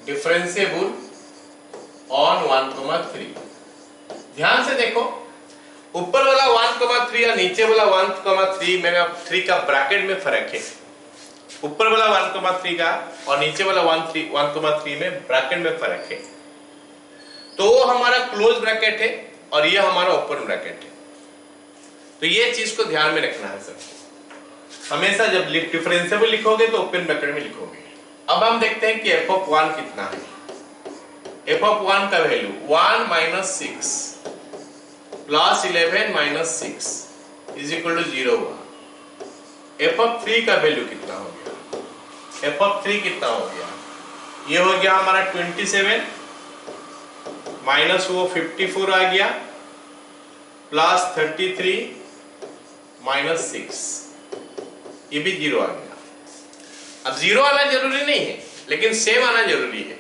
differentiable on 1,3। ध्यान से देखो, ऊपर वाला 1,3 और नीचे वाला 1,3 में 3 का ब्रैकेट में फर्क है। ऊपर वाला 1,3 का और नीचे वाला 1,3 में ब्रैकेट में फर्क है। तो वो हमारा क्लोज ब्रैकेट है और ये हमारा ओपन ब्रैकेट है। तो ये चीज को ध्यान में रखना है सर, हमेशा जब डिफरेंशिएबल लिखोगे तो ओपन ब्रैकेट में लिखोगे। अब हम देखते हैं कि f of 1 कितना है। f of 1 का value 1 minus 6 plus 11 minus 6 is equal to 0 हुआ। f of 3 का वैल्यू कितना हो गया, f of 3 कितना हो गया, ये हो गया हमारा 27 माइनस वो 54 आ गया प्लस 33 माइनस 6, ये भी 0 आ गया। अब 0 आना जरूरी नहीं है, लेकिन सेम आना जरूरी है।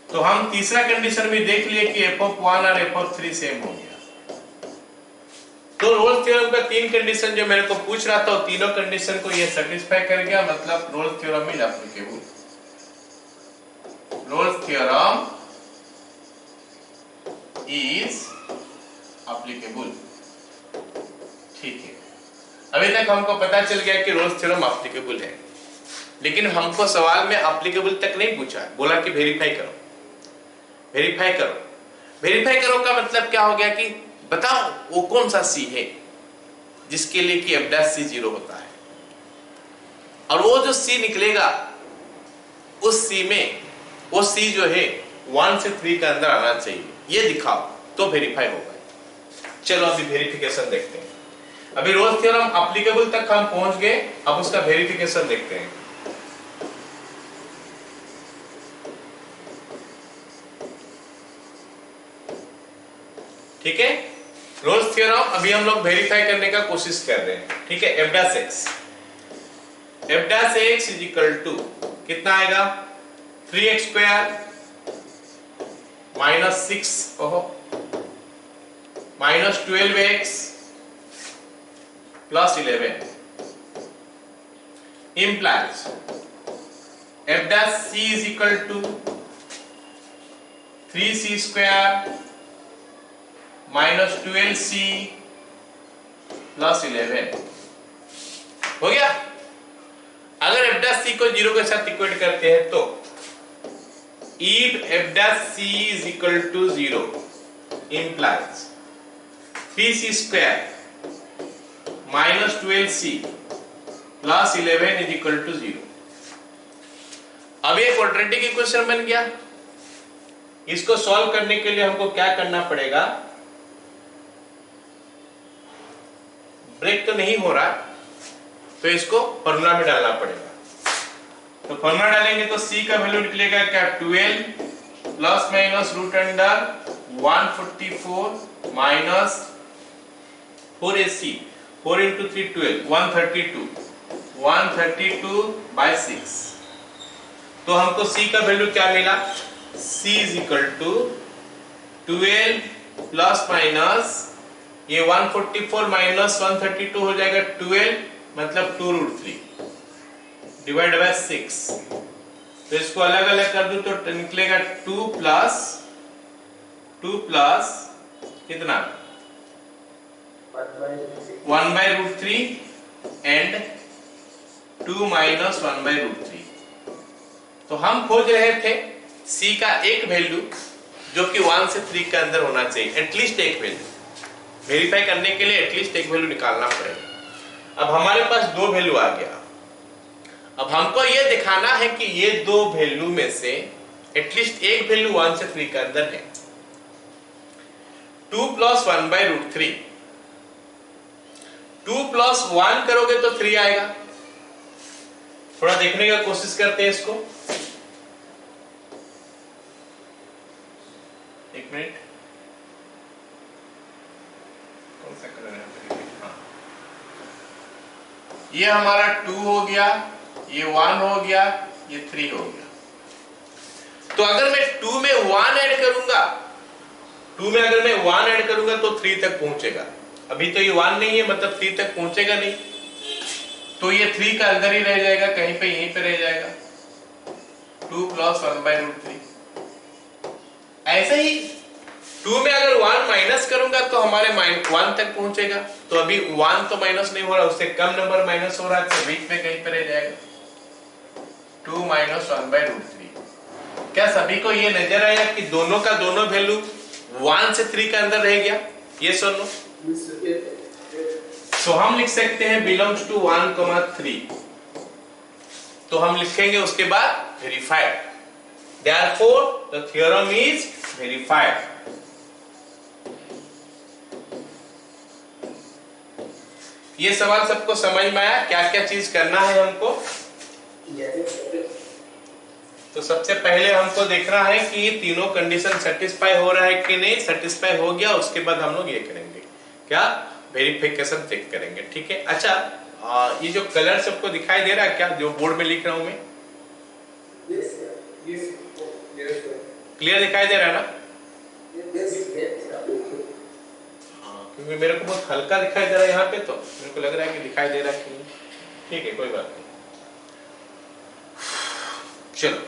तो हम तीसरा कंडीशन भी देख लिए कि f of 1 और f of 3 सेम हो गया। तो रोल्स थ्योरम का 3 कंडीशन जो मेरे को पूछ रहा था, तीनों कंडीशन को ये सेटिस्फाई कर गया, मतलब Rolle's theorem is applicable. Rolle's theorem is applicable, ठीक है। अभी तक हमको पता चल गया कि रोल्स थ्योरम एप्लीकेबल है, लेकिन हमको सवाल में एप्लीकेबल तक नहीं पूछा, बोला कि वेरीफाई करो। वेरीफाई करो, वेरीफाई करो का मतलब क्या हो गया कि बताओ वो कौन सा सी है जिसके लिए कि f' 0 होता है, और वो जो सी निकलेगा उस सी में वो सी जो है 1 से 3 के अंदर आना चाहिए, ये दिखाओ तो वेरीफाई होगा। चलो अभी वेरिफिकेशन देखते हैं। अभी रोल्स थ्योरम एप्लीकेबल तक हम पहुंच गए, अब उसका वेरिफिकेशन देखते हैं। ठीक है, रोल्स थ्योरम अभी हम लोग वेरीफाई करने का कोशिश कर रहे हैं, ठीक है। f' इज इक्वल टू कितना आएगा, 3x square minus 6 minus 12x plus 11 implies f' is equal to 3c square minus 12c plus 11 हो गया। अगर f' को 0 के साथ इक्वेट करते हैं तो if f' is equal to 0 implies 3c square minus 12c plus 11 is equal to 0। अब ये क्वाड्रेटिक इक्वेशन बन गया। इसको सॉल्व करने के लिए हमको क्या करना पड़ेगा, ब्रेक तो नहीं हो रहा, तो इसको फॉर्मूला में डालना पड़ेगा। तो फॉर्मूला डालेंगे तो c का वैल्यू निकलेगा क्या 12 plus minus root under 144 minus 4ac 4 into 3 12 132 by 6। तो हमको c का वैल्यू क्या मिला c is equal to 12 plus minus ये 144 माइनस 132 हो जाएगा 12 मतलब 2√3 डिवाइड बाय 6। तो इसको अलग अलग कर दूं तो निकलेगा 2 प्लस कितना 1/√3 एंड 2 माइनस 1/√3। तो हम खोज रहे थे c का एक वैल्यू जो कि 1 से 3 के अंदर होना चाहिए, एटलीस्ट एक वैल्यू। वेरीफाई करने के लिए एटलीस्ट एक वैल्यू निकालना पड़ेगा। अब हमारे पास दो वैल्यू आ गया। अब हमको ये दिखाना है कि ये दो वैल्यू में से एटलीस्ट एक वैल्यू 1 से 3 के अंदर है। 2 प्लस 1/√3 2 प्लस 1 करोगे तो 3 आएगा। थोड़ा देखने का कोशिश करते हैं इसको, एक मिनट। कौन सा कलर है? हाँ। ये हमारा 2 हो गया, ये 1 हो गया, ये 3 हो गया। तो अगर मैं 2 में 1 ऐड करूंगा, 2 में अगर मैं 1 ऐड करूंगा तो 3 तक पहुंचेगा। अभी तो ये 1 नहीं है, मतलब 3 तक पहुंचेगा नहीं, तो ये 3 का अंदर ही रह जाएगा, कहीं पे यहीं पे रह जाएगा। 2 प्लस 1/√3। ऐसे ही 2 में अगर 1 माइनस करूंगा तो हमारे 1 तक पहुंचेगा। तो अभी 1 तो माइनस नहीं हो रहा, उससे कम नंबर माइनस हो रहा है, तो बीच में कहीं पे रह जाएगा 2 माइनस 1/√3। क्या सभी को ये नजर आया कि दोनों का दोनों वैल्यू 1 से 3 के अंदर रह गया? ये सुन लो। तो हम लिख सकते हैं बिलोंग्स टू 1,3। तो हम लिखेंगे उसके बाद verified. Therefore, the theorem is verified. ये सवाल सबको समझ में आया? क्या क्या चीज करना है हमको? तो सबसे पहले हमको देखना है कि तीनों कंडीशन सेटिस्फाई हो रहा है कि नहीं। सेटिस्फाई हो गया, उसके बाद हम लोग ये करेंगे, क्या वेरिफिकेशन चेक करेंगे। ठीक है। अच्छा, ये जो कलर सबको दिखाई दे रहा है क्या, जो बोर्ड में लिख रहा हूं मैं? क्लियर दिखाई दे रहा है ना? क्योंकि मेरे को बहुत हल्का दिखाई दे रहा है यहाँ पे, तो मेरे को लग रहा है कि दिखाई दे रहा है कि नहीं। ठीक है, कोई बात नहीं। चलो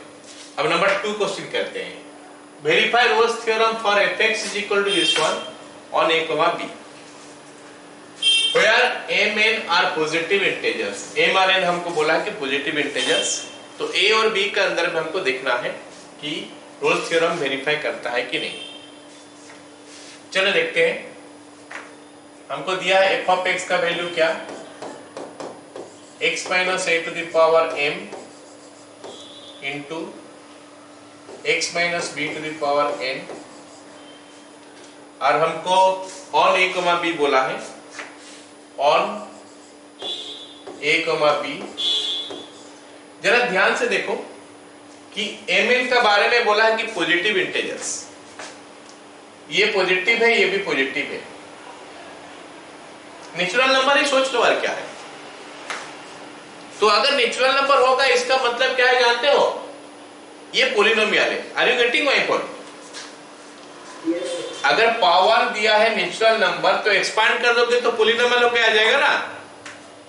अब नंबर 2 क्वेश्चन करते हैं। Verify Rolle's theorem for fx is equal to this one on a, b where m n are positive integers. m और n हमको बोला है कि पॉजिटिव इंटेजर्स। तो a और b के अंदर में हमको देखना है कि रोल्स थ्योरम वेरीफाई करता है कि नहीं। चलो देखते हैं। हमको दिया है f ऑफ x का वैल्यू क्या, x minus a to the power m into x minus b to the power n, और हमको ऑन a, b बोला है। ऑन a, b जरा ध्यान से देखो कि mn का बारे में बोला है कि पॉजिटिव इंटेजर्स। ये पॉजिटिव है, ये भी पॉजिटिव है। नेचुरल नंबर ही सोच लो और क्या है। तो अगर नेचुरल नंबर होगा इसका मतलब क्या है जानते हो? ये पॉलिनोमियल है। Are you getting my point? अगर पावर दिया है नेचुरल नंबर तो एक्सपांड कर दोगे तो पॉलिनोमियल होके आ जाएगा ना।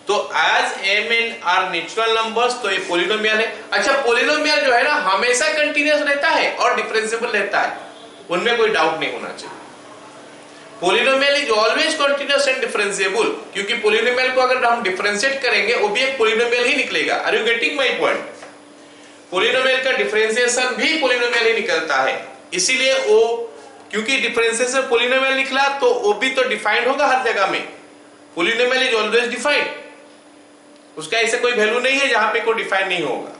तो as m n are natural numbers, तो ये पॉलिनोमियल है। अच्छा, पॉलिनोमियल जो है ना हमेशा कंटीन्यूअस रहता है और डिफरेंशिएबल रहता है, उनमें कोई डाउट नहीं होना चाहिए। Polynomial is always continuous and differentiable, क्योंकि पॉलिनोमियल को अगर हम डिफरेंशिएट करेंगे वो भी एक पॉलिनोमियल ही निकलेगा। Are you getting my point? Polynomial का डिफरेंशिएशन भी पॉलिनोमियल ही निकलता है। इसीलिए वो, क्योंकि डिफरेंशिएशन पॉलिनोमियल निकला तो वो भी तो डिफाइंड होगा हर जगह में। पॉलिनोमियल इज ऑलवेज डिफाइंड, उसका ऐसे कोई वैल्यू नहीं है जहां पे कोई डिफाइन नहीं होगा।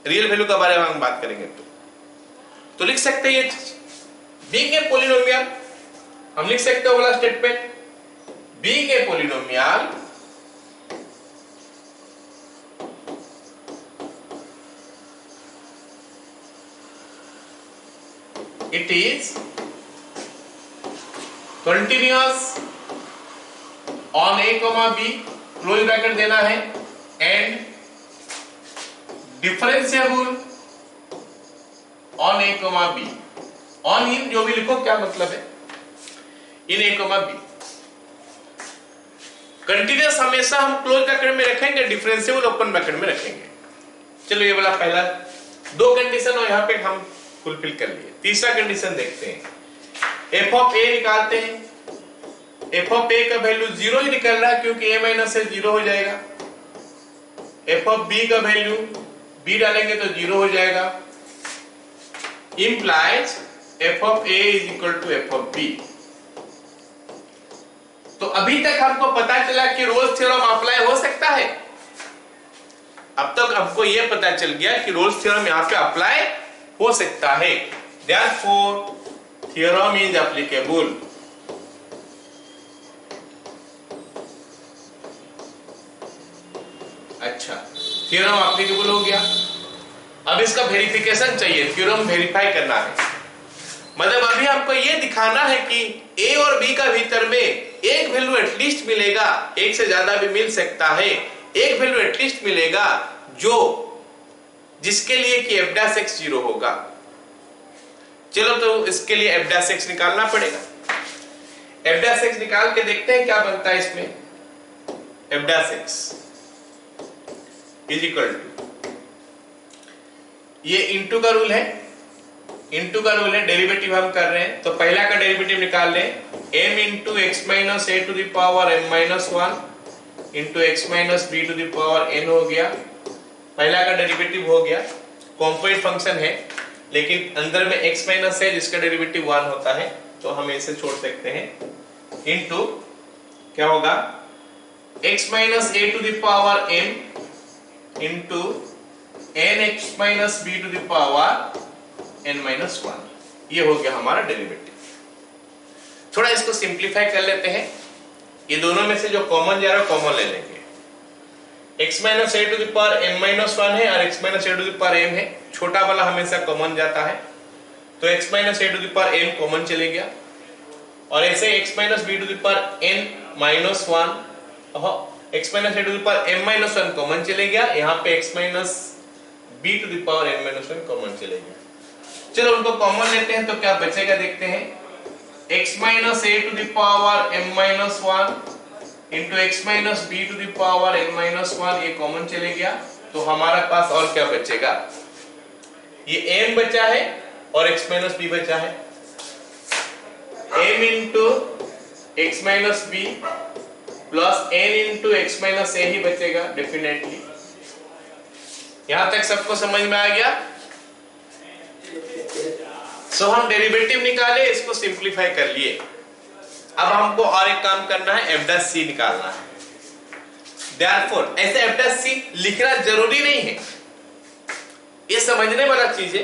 रियल वैल्यू के बारे में हम बात करेंगे तो लिख सकते हैं ये बीइंग ए पॉलिनोमियल। हम लिख सकते हैं वाला statement, being a polynomial it is continuous on a comma b, close bracket देना है, and differentiable on a comma b. On in जो भी लिखो क्या मतलब है, in a comma b. Continuous हमेशा हम क्लोज ब्रैकेट में रखेंगे, डिफरेंशिएबल ओपन ब्रैकेट में रखेंगे। चलो ये वाला पहला दो कंडीशन और यहां पे हम फुलफिल कर लिए। तीसरा कंडीशन देखते हैं। एफ ऑफ ए निकालते हैं। एफ ऑफ ए का वैल्यू 0 ही निकल रहा है क्योंकि ए माइनस ए 0 हो जाएगा। एफ ऑफ बी का वैल्यू बी डालेंगे तो 0 हो जाएगा। Implies f of a is equal to F of b. तो अभी तक हमको पता चला कि रोल्स थ्योरम अप्लाई हो सकता है। अब तक हमको यह पता चल गया कि रोल्स थ्योरम यहां पे अप्लाई हो सकता है। Therefore theorem is applicable. अच्छा, थ्योरम एप्लीकेबल हो गया। अब इसका वेरिफिकेशन चाहिए, थ्योरम वेरीफाई करना है। मतलब अभी हमको ये दिखाना है कि ए और बी का भीतर में एक वैल्यू एटलीस्ट मिलेगा, एक से ज्यादा भी मिल सकता है, एक वैल्यू एटलीस्ट मिलेगा जो जिसके लिए कि f डैश x 0 होगा। चलो तो इसके लिए f डैश x निकालना पड़ेगा। f डैश x निकाल के देखते हैं क्या बनता है इसमें। f dash x is equal to, ये इनटू का रूल है, इनटू का रूल है, डेरिवेटिव हम कर रहे हैं तो पहला का डेरिवेटिव निकाल लें। m into x minus a to the power m minus 1 into x minus b to the power n हो गया। पहला का डेरिवेटिव हो गया। कॉम्पोनेंट फंक्शन है लेकिन अंदर में x माइनस है जिसका डेरिवेटिव 1 होता है तो हम इसे छोड़ सकते हैं। इंटू क्या होगा, x minus a to the power m into n x minus b to the power n minus 1। ये हो गया हमारा डेरिवेटिव। थोड़ा इसको सिंप्लीफाई कर लेते हैं। ये दोनों में से जो कॉमन जा रहा है कॉमन ले लेंगे। x minus a to the power m minus 1 है और x minus a to the power m है। छोटा वाला हमेशा कॉमन जाता है तो x minus a to the power m common चले गया और ऐसे x minus b to the power n minus 1, x minus a to the power m minus 1 common चले गया। यहाँ पे x minus b to the power n minus 1 common चले गया। चलो उनको कॉमन लेते हैं तो क्या बचेगा देखते हैं। x minus a to the power m minus 1 into x minus b to the power n minus 1, ये कॉमन चले गया तो हमारा पास और क्या बचेगा, ये m बचा है और x माइनस b बचा है। m into x minus b plus n into x minus a ही बचेगा डेफिनेटली। यहां तक सबको समझ में आ गया। सो हम डेरिवेटिव निकाले, इसको सिंप्लीफाई कर लिए। अब हमको और एक काम करना है, f डैश c निकालना है। देयरफॉर ऐसे f डैश c लिखना जरूरी नहीं है, ये समझने वाला चीज है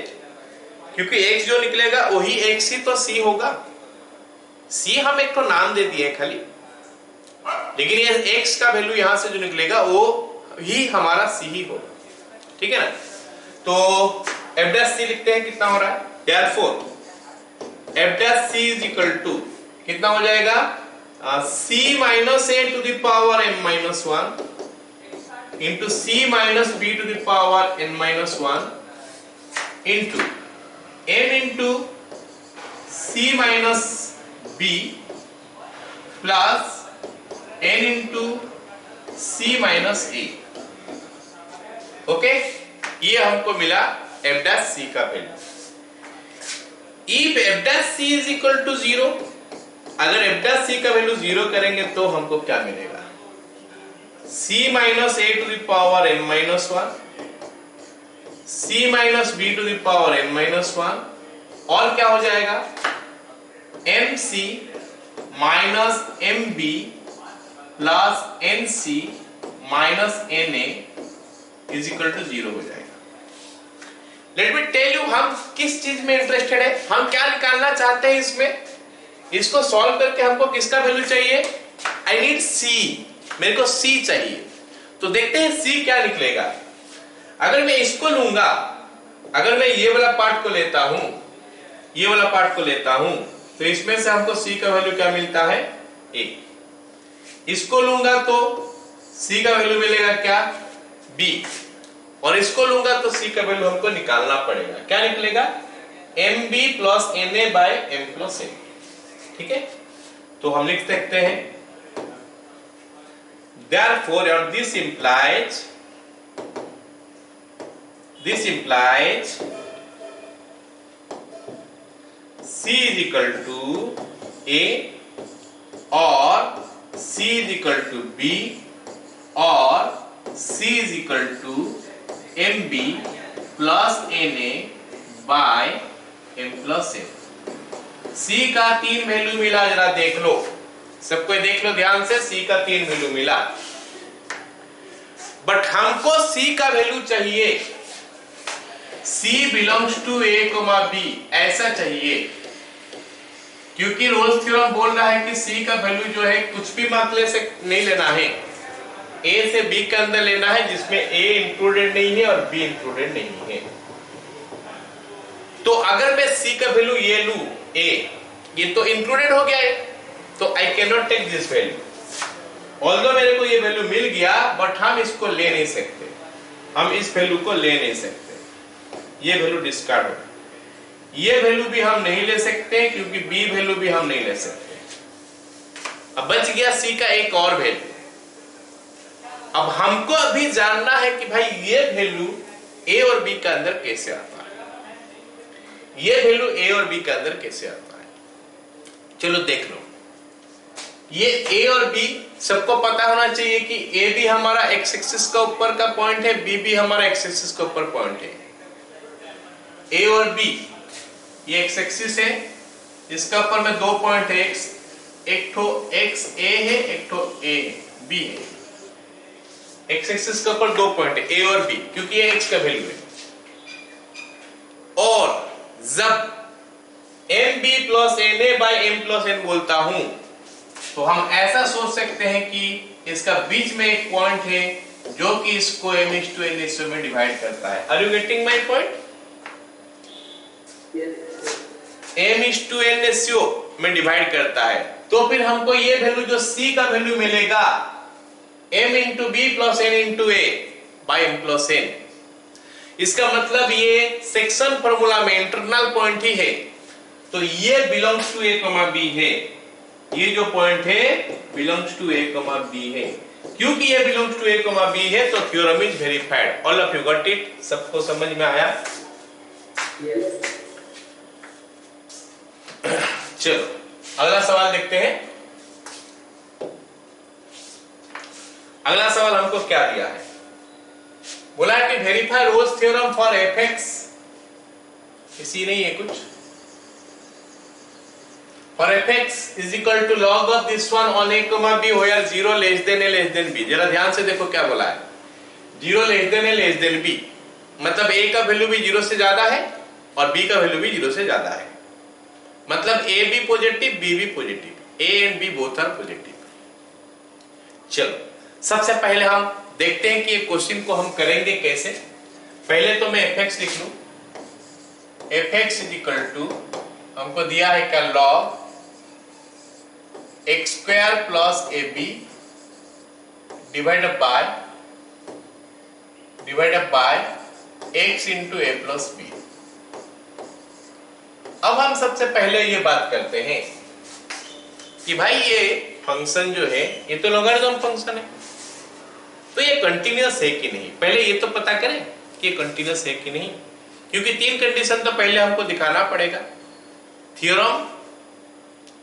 क्योंकि x जो निकलेगा वही x ही तो c होगा। c हम एक तो नाम दे दिए खाली, लेकिन ये x का वैल्यू यहां से जो निकलेगा वो ही हमारा c ही होगा। ठीक है ना। तो f डैश c लिखते हैं, कितना हो रहा है। Therefore f dash c is equal to कितना हो जाएगा, c minus a to the power m minus 1 into c minus b to the power n minus 1 into m into c minus b plus n into c minus a। Okay, ये हमको मिला f dash c का value. If f dash c is equal to 0, अगर f dash c का value 0 करेंगे तो हमको क्या मिलेगा, c minus a to the power m minus 1, c minus b to the power n minus 1 और क्या हो जाएगा, mc minus mb plus nc minus na is equal to 0 हो जाएगा। लेट मी टेल यू हम किस चीज में इंटरेस्टेड है, हम क्या निकालना चाहते हैं इसमें। इसको सॉल्व करके हमको किसका वैल्यू चाहिए, आई नीड c, मेरे को c चाहिए। तो देखते हैं c क्या निकलेगा। अगर मैं इसको लूंगा, अगर मैं ये वाला पार्ट को लेता हूं, ये वाला पार्ट को लेता हूं तो इसमें से हमको c का वैल्यू क्या मिलता है a। इसको लूंगा तो c का वैल्यू मिलेगा क्या b, और इसको लूंगा तो c का वैल्यू हमको निकालना पड़ेगा। क्या निकलेगा mb plus na by m plus n। ठीक है, तो हम लिख सकते हैं therefore और this implies c is equal to a और c is equal to b और c is equal to mb plus na by m plus n। c का 3 वैल्यू मिला, जरा देख लो, सबको देख लो ध्यान से, c का 3 वैल्यू मिला, बट हमको c का वैल्यू चाहिए c belongs to a, b ऐसा चाहिए, क्योंकि रोल्स थ्योरम बोल रहा है कि c का वैल्यू जो है कुछ भी मात्रा से नहीं लेना है, a से b के अंदर लेना है जिसमें a इंक्लूडेड नहीं है और b इंक्लूडेड नहीं है। तो अगर मैं c का वैल्यू ये लूं a, ये तो इंक्लूडेड हो गया है, तो I can not take this value. Although मेरे को ये वैल्यू मिल गया बट हम इसको ले नहीं सकते, हम इस वैल्यू को ले नहीं सकते, ये वैल्यू डिस्कार्ड हो। ये वैल्यू भी हम नहीं ले सकते क्योंकि b वैल्यू भी हम नहीं ले सकते। अब बच गया c का एक और वैल्यू। अब हमको अभी जानना है कि भाई ये वैल्यू a और b के अंदर कैसे आता है, ये वैल्यू a और b के अंदर कैसे आता है। चलो देख लो, ये a और b सबको पता होना चाहिए कि a भी हमारा x एक्सिस का ऊपर का पॉइंट है, b भी हमारा x एक्सिस का ऊपर पॉइंट है। a और b ये x एक्सिस है, इसका ऊपर में 2 पॉइंट है, एक ठो x a है, एक ठो a है, b है। x एक्सिस के ऊपर 2 पॉइंट है a और b, क्योंकि ये x का वैल्यू है। और जब mb plus na by m plus n बोलता हूं तो हम ऐसा सोच सकते हैं कि इसका बीच में एक पॉइंट है जो कि इसको m/n रेशियो में डिवाइड करता है। Are you getting my point? m/n ratio में डिवाइड करता है, तो फिर हमको ये वैल्यू जो c का वैल्यू मिलेगा m into b plus n into a by m plus n। इसका मतलब ये सेक्शन फॉर्मूला में इंटरनल पॉइंट ही है, तो ये बिलोंग्स टू a, b है। ये जो पॉइंट है बिलोंग्स टू a, b है। क्योंकि ये बिलोंग्स टू a, b है तो theorem is verified. All of you got it? सबको समझ में आया? चलो अगला सवाल देखते हैं। अगला सवाल हमको क्या दिया है, बोला है कि verify Rolle's theorem for fx, इसी नहीं है कुछ, for fx is equal to log of this one on a, b where 0 less than a less than b। जरा ध्यान से देखो क्या बोला है, 0 less than a less than b, मतलब a का वैल्यू भी 0 से ज्यादा है और b का वैल्यू भी 0 से ज्यादा है, मतलब a भी पॉजिटिव b भी positive, a and b both are positive. चलो सबसे पहले हम देखते हैं कि ये क्वेश्चन को हम करेंगे कैसे। पहले तो मैं fx लिख लूं, fx is equal to हमको दिया है क्या, log x square plus ab divided by x into a plus b। अब हम सबसे पहले ये बात करते हैं कि भाई ये फंक्शन जो है ये तो लॉगरिथम फंक्शन है, तो ये कंटिन्यूअस है कि नहीं, पहले ये तो पता करें कि कंटिन्यूअस है कि नहीं, क्योंकि 3 कंडीशन तो पहले हमको दिखाना पड़ेगा थ्योरम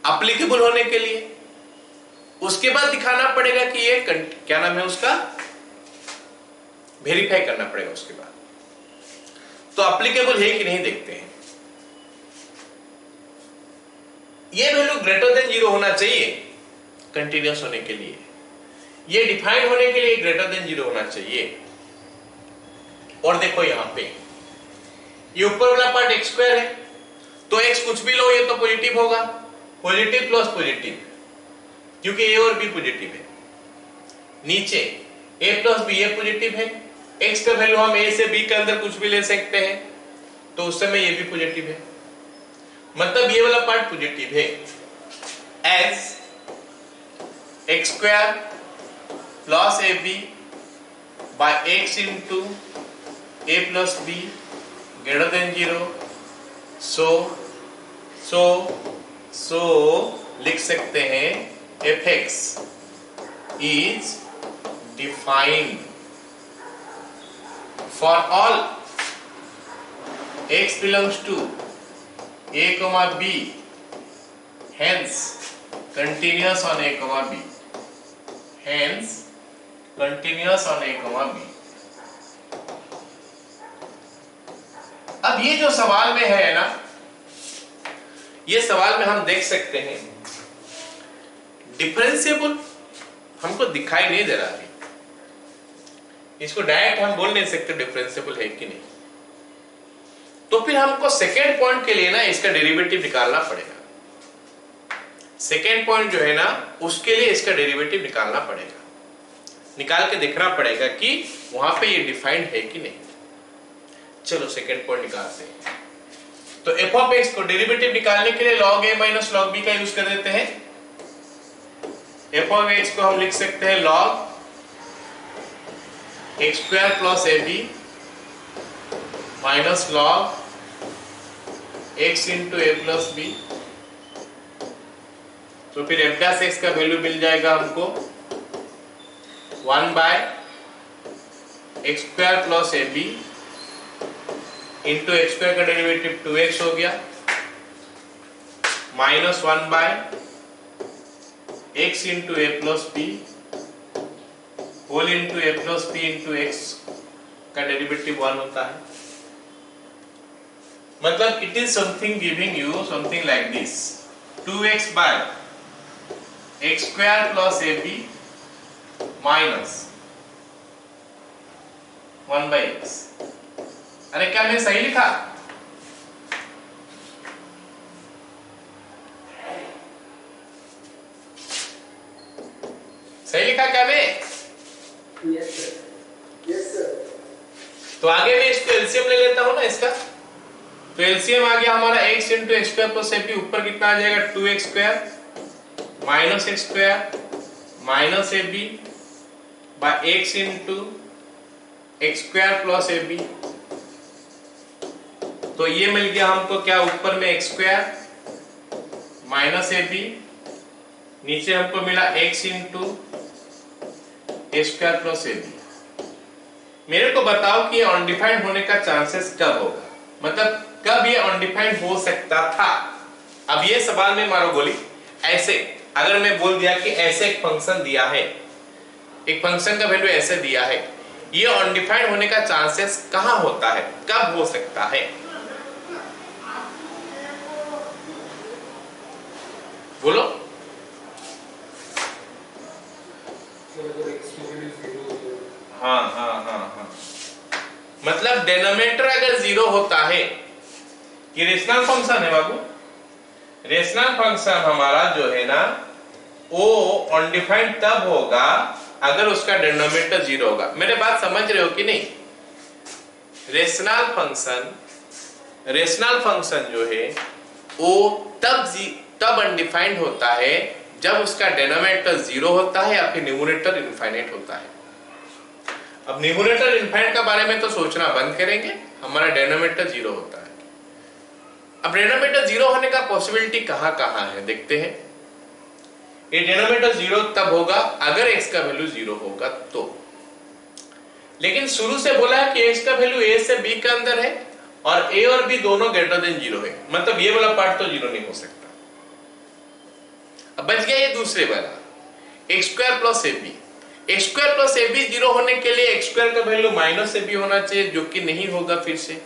एप्लीकेबल होने के लिए। उसके बाद दिखाना पड़ेगा कि ये क्या नाम है उसका, वेरीफाई करना पड़ेगा उसके बाद। तो एप्लीकेबल है कि नहीं देखते हैं। ये वैल्यू ग्रेटर देन 0 होना चाहिए कंटिन्यूअस होने के लिए, ये डिफाइन होने के लिए ग्रेटर देन 0 होना चाहिए। और देखो यहां पे ये ऊपर वाला पार्ट x स्क्वायर है, तो x कुछ भी लो ये तो पॉजिटिव होगा, पॉजिटिव प्लस पॉजिटिव, क्योंकि a और b पॉजिटिव है। नीचे a प्लस b ये पॉजिटिव है, x का वैल्यू हम a से b के अंदर कुछ भी ले सकते हैं, तो उस समय ये भी पॉजिटिव है। मतलब ये वाला पार्ट पॉजिटिव है। As x square plus A B by x into A plus b greater than 0, so लिख सकते हैं f x is defined for all x belongs to a comma b, hence continuous on a comma b, hence continuous on a comma b। अब ये जो सवाल में है ना, ये सवाल में हम देख सकते हैं डिफरेंशिएबल हमको दिखाई नहीं दे रहा है, इसको डायरेक्ट हम बोल नहीं सकते डिफरेंशिएबल है कि नहीं, तो फिर हमको सेकेंड पॉइंट के लिए ना इसका डेरिवेटिव निकालना पड़ेगा। सेकेंड पॉइंट जो है ना उसके लिए इसका डेरिवेटिव निकालना पड़ेगा, निकाल के देखना पड़ेगा कि वहां पे ये डिफाइंड है कि नहीं। चलो सेकेंड पॉइंट निकालते हैं। तो एफ ऑफ एक्स को डेरिवेटिव निकालने के लिए log a minus log b का यूज कर देते हैं। एफ ऑफ एक्स को हम लिख सकते हैं log एक्स स्क्वायर प्लस ए b minus log x into ए प्लस बी। तो फिर एफ डैश एक्स का वैल्यू मिल जाएगा हमको 1 बाय एक्स स्क्वायर प्लस ए बी इंटू एक्स स्क्वायर का डेरिवेटिव 2x हो गया minus 1 by x into A plus b whole into A plus b into x का डेरिवेटिव 1 होता है। मतलब it is something giving you something like this 2x by x square plus A b minus 1 bye x. अरे क्या मैं सही लिखा? सही लिखा क्या मैं? Yes sir, yes sir. तो आगे मैं इसको एलसीएम ले लेता हूं ना इसका। तो एलसीएम आ गया हमारा x into x square plus A B, ऊपर कितना आ जाएगा 2x square minus x square minus A B by x into x square plus A B. तो ये मिल गया हमको क्या, ऊपर में एक्स स्क्वायर माइनस ए बी, नीचे हमको मिला x into a square plus A b. मेरे को बताओ कि ये अनडिफाइंड होने का चांसेस कब होगा, मतलब कब ये अनडिफाइंड हो सकता था। अब ये सवाल में मारो गोली ऐसे, अगर मैं बोल दिया कि ऐसे एक फंक्शन दिया है, एक फंक्शन का वैल्यू ऐसे दिया है, ये अनडिफाइंड होने का चांसेस कहां होता है, कब हो सकता है? बोलो। हाँ हाँ हाँ हाँ, मतलब डिनोमिनेटर अगर 0 होता है, ये रेशनल फंक्शन है बाबू, रेशनल फंक्शन हमारा जो है ना वो अनडिफाइंड तब होगा अगर उसका डिनोमिनेटर 0 होगा। मेरे बात समझ रहे हो कि नहीं? रेशनल फंक्शन जो है वो तब अनडिफाइंड होता है जब उसका डिनोमिनेटर 0 होता है या फिर न्यूमरेटर इनफाइनाइट होता है। अब न्यूमरेटर इनफाइनाइट का बारे में तो सोचना बंद करेंगे, हमारा डिनोमिनेटर 0 होता है। अब डिनोमिनेटर 0 होने का पॉसिबिलिटी कहां कहां है देखते हैं। ये डिनोमिनेटर 0 तब होगा अगर x का वैल्यू 0 होगा तो, लेकिन शुरू से बोला है कि x का वैल्यू a से b के अंदर है और a और b दोनों ग्रेटर देन 0 है, मतलब ये वाला पार्ट तो 0 नहीं हो सकता। अब बच गया ये दूसरे वाला एक्स स्क्वायर प्लस ए बी। एक्स स्क्वायर प्लस ए बी 0 होने के लिए एक्स स्क्वायर का वैल्यू माइनस ए बी होना चाहिए, जो कि नहीं होगा। फिर से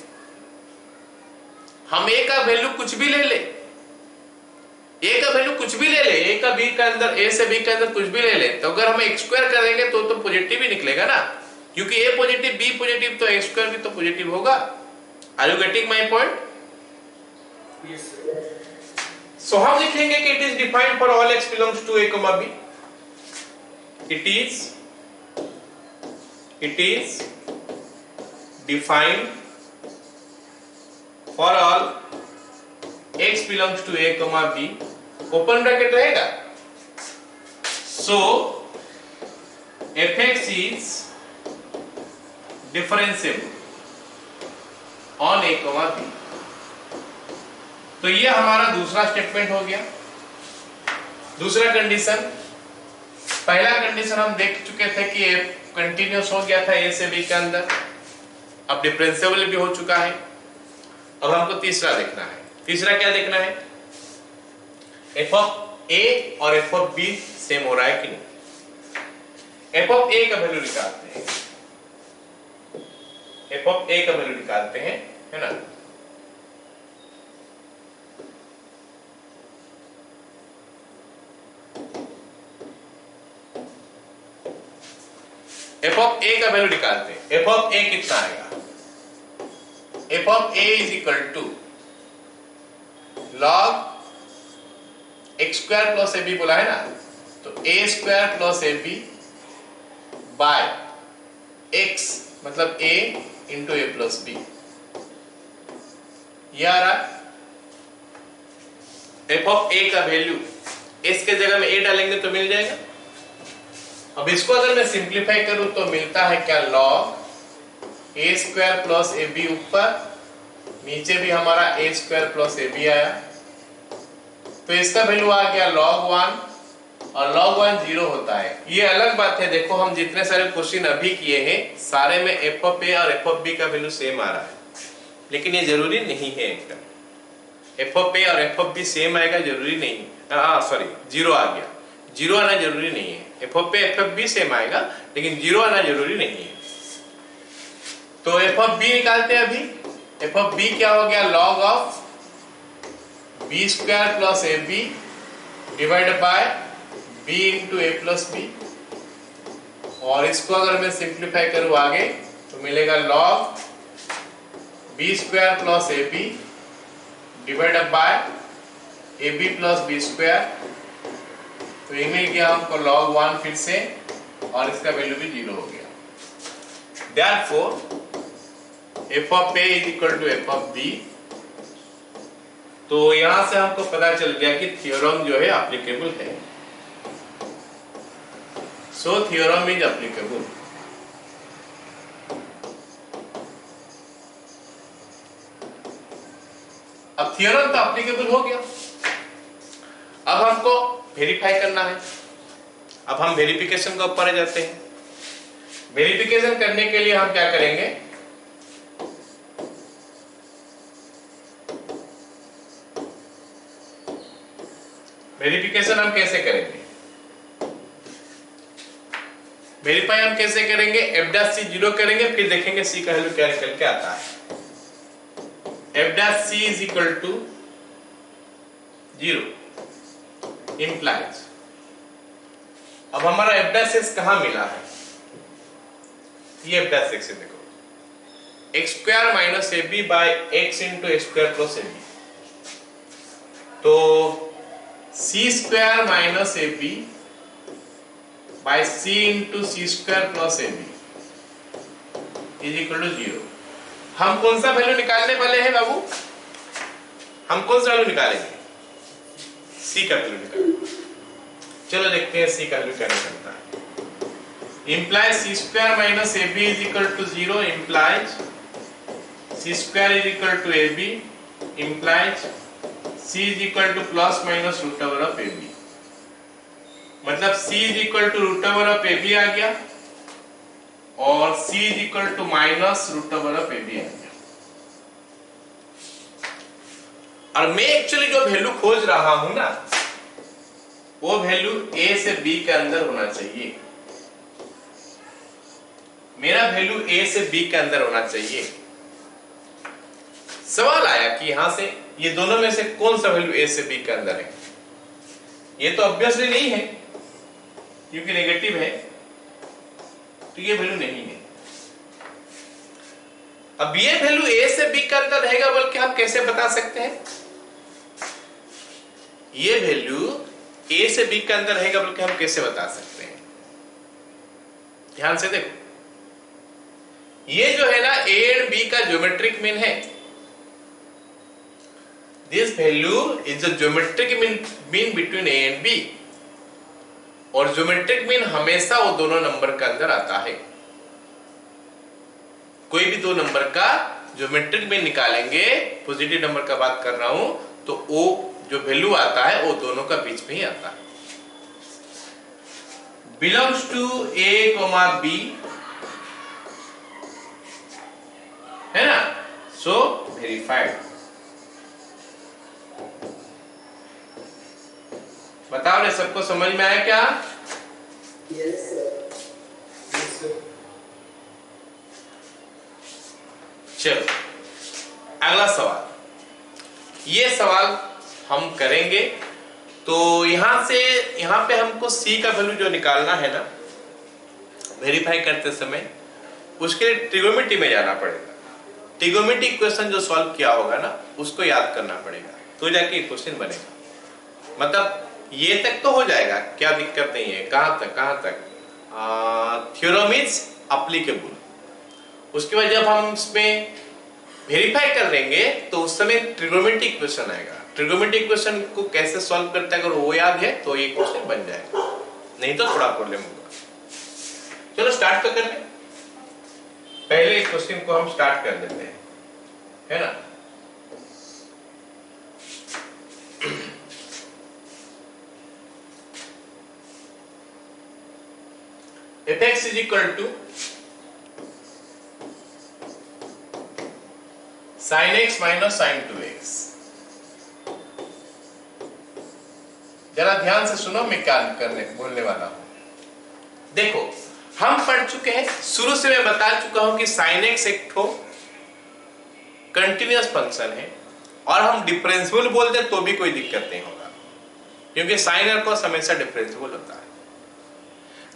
हम ए का वैल्यू कुछ भी ले ले, ए का वैल्यू कुछ भी ले ले, ए का बी का अंदर, ए से बी के अंदर कुछ भी ले ले, तो अगर हम एक्स स्क्वायर करेंगे तो पॉजिटिव ही निकलेगा ना, क्योंकि ए पॉजिटिव बी पॉजिटिव तो एक्स स्क्वायर भी तो पॉजिटिव होगा। Are you getting my point? Yes sir. So हम लिखेंगे कि it is defined for all x belongs to a comma b। it is defined for all x belongs to a, b, open bracket रहेगा। सो fx is differentiable on a, b। तो ये हमारा दूसरा statement हो गया। दूसरा कंडीशन, पहला condition हम देख चुके थे कि f कंटिन्यूस हो गया था a से b के अंदर, अब डिफरेंशिएबल भी हो चुका है। अब हमको तीसरा देखना है। तीसरा क्या देखना है? f ऑफ a और f ऑफ b सेम हो रहा है कि नहीं। f ऑफ a का वैल्यू निकालते हैं, f ऑफ a का वैल्यू निकालते हैं, है ना। f ऑफ a का वैल्यू निकालते हैं। f ऑफ a कितना आएगा? f of a is equal to log x square plus A b बोला है ना, तो a square plus A B by x मतलब a into A plus B, ये आ रहा है। f ऑफ a का वैल्यू s के जगह में a डालेंगे तो मिल जाएगा। अब इसको अगर मैं सिंप्लीफाई करूं तो मिलता है क्या? log a square plus A B ऊपर, नीचे भी हमारा a square plus A B आया, तो इसका वैल्यू आ गया log 1, और log 1 0 होता है। ये अलग बात है, देखो हम जितने सारे क्वेश्चन अभी किए हैं सारे में f ऑफ a और f ऑफ b का वैल्यू सेम आ रहा है, लेकिन ये जरूरी नहीं है एकदम। f ऑफ a और f ऑफ b सेम आएगा जरूरी नहीं, सॉरी 0 आ गया, 0 आना जरूरी नहीं है। f of a f of b same आएगा लेकिन 0 आना जरूरी नहीं है। तो f ऑफ b निकालते हैं अभी। f ऑफ b क्या हो गया? log of b square plus A B divide by b into A plus B, और इसको अगर मैं सिंप्लीफाई करूं आगे तो मिलेगा log b square plus A B divide by A B plus B square, तो ये मिल गया हमको log 1 फिर से, और इसका वैल्यू भी 0 हो गया। Therefore f of a is equal to f of b। तो यहां से हमको पता चल गया कि थ्योरम जो है एप्लीकेबल है। सो थ्योरम इज एप्लीकेबल। अब थ्योरम तो एप्लीकेबल हो गया, अब हमको वेरीफाई करना है। अब हम वेरिफिकेशन के ऊपर आ जाते हैं। वेरिफिकेशन करने के लिए हम क्या करेंगे? वेरिफिकेशन हम कैसे करेंगे? वेरीफाई हम कैसे करेंगे? f डैश c 0 करेंगे, फिर देखेंगे c का वैल्यू क्या निकल के आता है। f dash c is equal to 0 implies, अब हमारा f डैश x कहां मिला है? ये f डैश x है, देखो x square minus A B by x into x square plus A B, तो c square minus A B by c into C square plus A B is equal to 0। हम कौन सा value निकालने वाले हैं बाबू? हम कौन सा वैल्यू निकालेंगे? c का वैल्यू निकालेंगे। चलो देखते हैं c का वैल्यू क्या निकलता है। implies c square minus A B is equal to 0 implies c square is equal to a b implies c is equal to plus minus root over of a b, मतलब c is equal to root over of a b आ गया और c is equal to minus root over of a b आ गया। और मैं actually जो value खोज रहा हूं ना, वो वैल्यू a से b के अंदर होना चाहिए। मेरा वैल्यू a से b के अंदर होना चाहिए। सवाल आया कि यहां से ये दोनों में से कौन सा वैल्यू a से b के अंदर है? ये तो ऑब्वियसली नहीं है क्योंकि नेगेटिव है, तो ये वैल्यू नहीं है। अब ये वैल्यू a से b के अंदर रहेगा बल्कि हम कैसे बता सकते हैं? ये वैल्यू a से b के अंदर रहेगा बल्कि हम कैसे बता सकते हैं? ध्यान से देखो, ये जो है ना a एंड b का ज्योमेट्रिक मीन है। This value is the geometric mean between A and B, और ज्योमेट्रिक मीन हमेशा वो दोनों नंबर के अंदर आता है। कोई भी दो नंबर का ज्योमेट्रिक मीन निकालेंगे, पॉजिटिव नंबर का बात कर रहा हूं, तो वो जो वैल्यू आता है वो दोनों का बीच में ही आता है। Belongs to A comma B, है ना, सो वेरीफाइड। बताओ रे, सबको समझ में आया क्या? Yes, sir. Yes, sir. चलो अगला सवाल, ये सवाल हम करेंगे। तो यहां से यहां पे हमको c का वैल्यू जो निकालना है ना वेरीफाई करते समय, उसके लिए ट्रिगोनोमेट्री में जाना पड़ेगा। ट्रिगोनोमेट्री इक्वेशन जो सॉल्व किया होगा ना उसको याद करना पड़ेगा, तो जाके क्वेश्चन बनेगा। मतलब ये तक तो हो जाएगा, क्या दिक्कत नहीं है। कहां तक थ्योरम इज अप्लीकेबल। उसके बाद जब हम इसमें वेरीफाई कर लेंगे तो उस समय ट्रिगोनोमेट्री इक्वेशन आएगा। ट्रिगोनोमेट्री इक्वेशन को कैसे सॉल्व करते हैं अगर वो याद है तो ये क्वेश्चन बन जाएगा, नहीं तो थोड़ा प्रॉब्लम होगा। चलो स्टार्ट तो कर लें। पहले इस क्वेश्चन को हम स्टार्ट कर लेते हैं, है ना। fx is equal to sin x minus sin 2x। जरा ध्यान से सुनो, मैं क्या बोलने वाला हूं। देखो हम पढ़ चुके हैं, शुरू से मैं बता चुका हूं कि sin x एक ठो कंटिन्यूअस फंक्शन है, और हम डिफरेंशिएबल बोल दे तो भी कोई दिक्कत नहीं होगा, क्योंकि sin और cos हमेशा डिफरेंशिएबल होता है।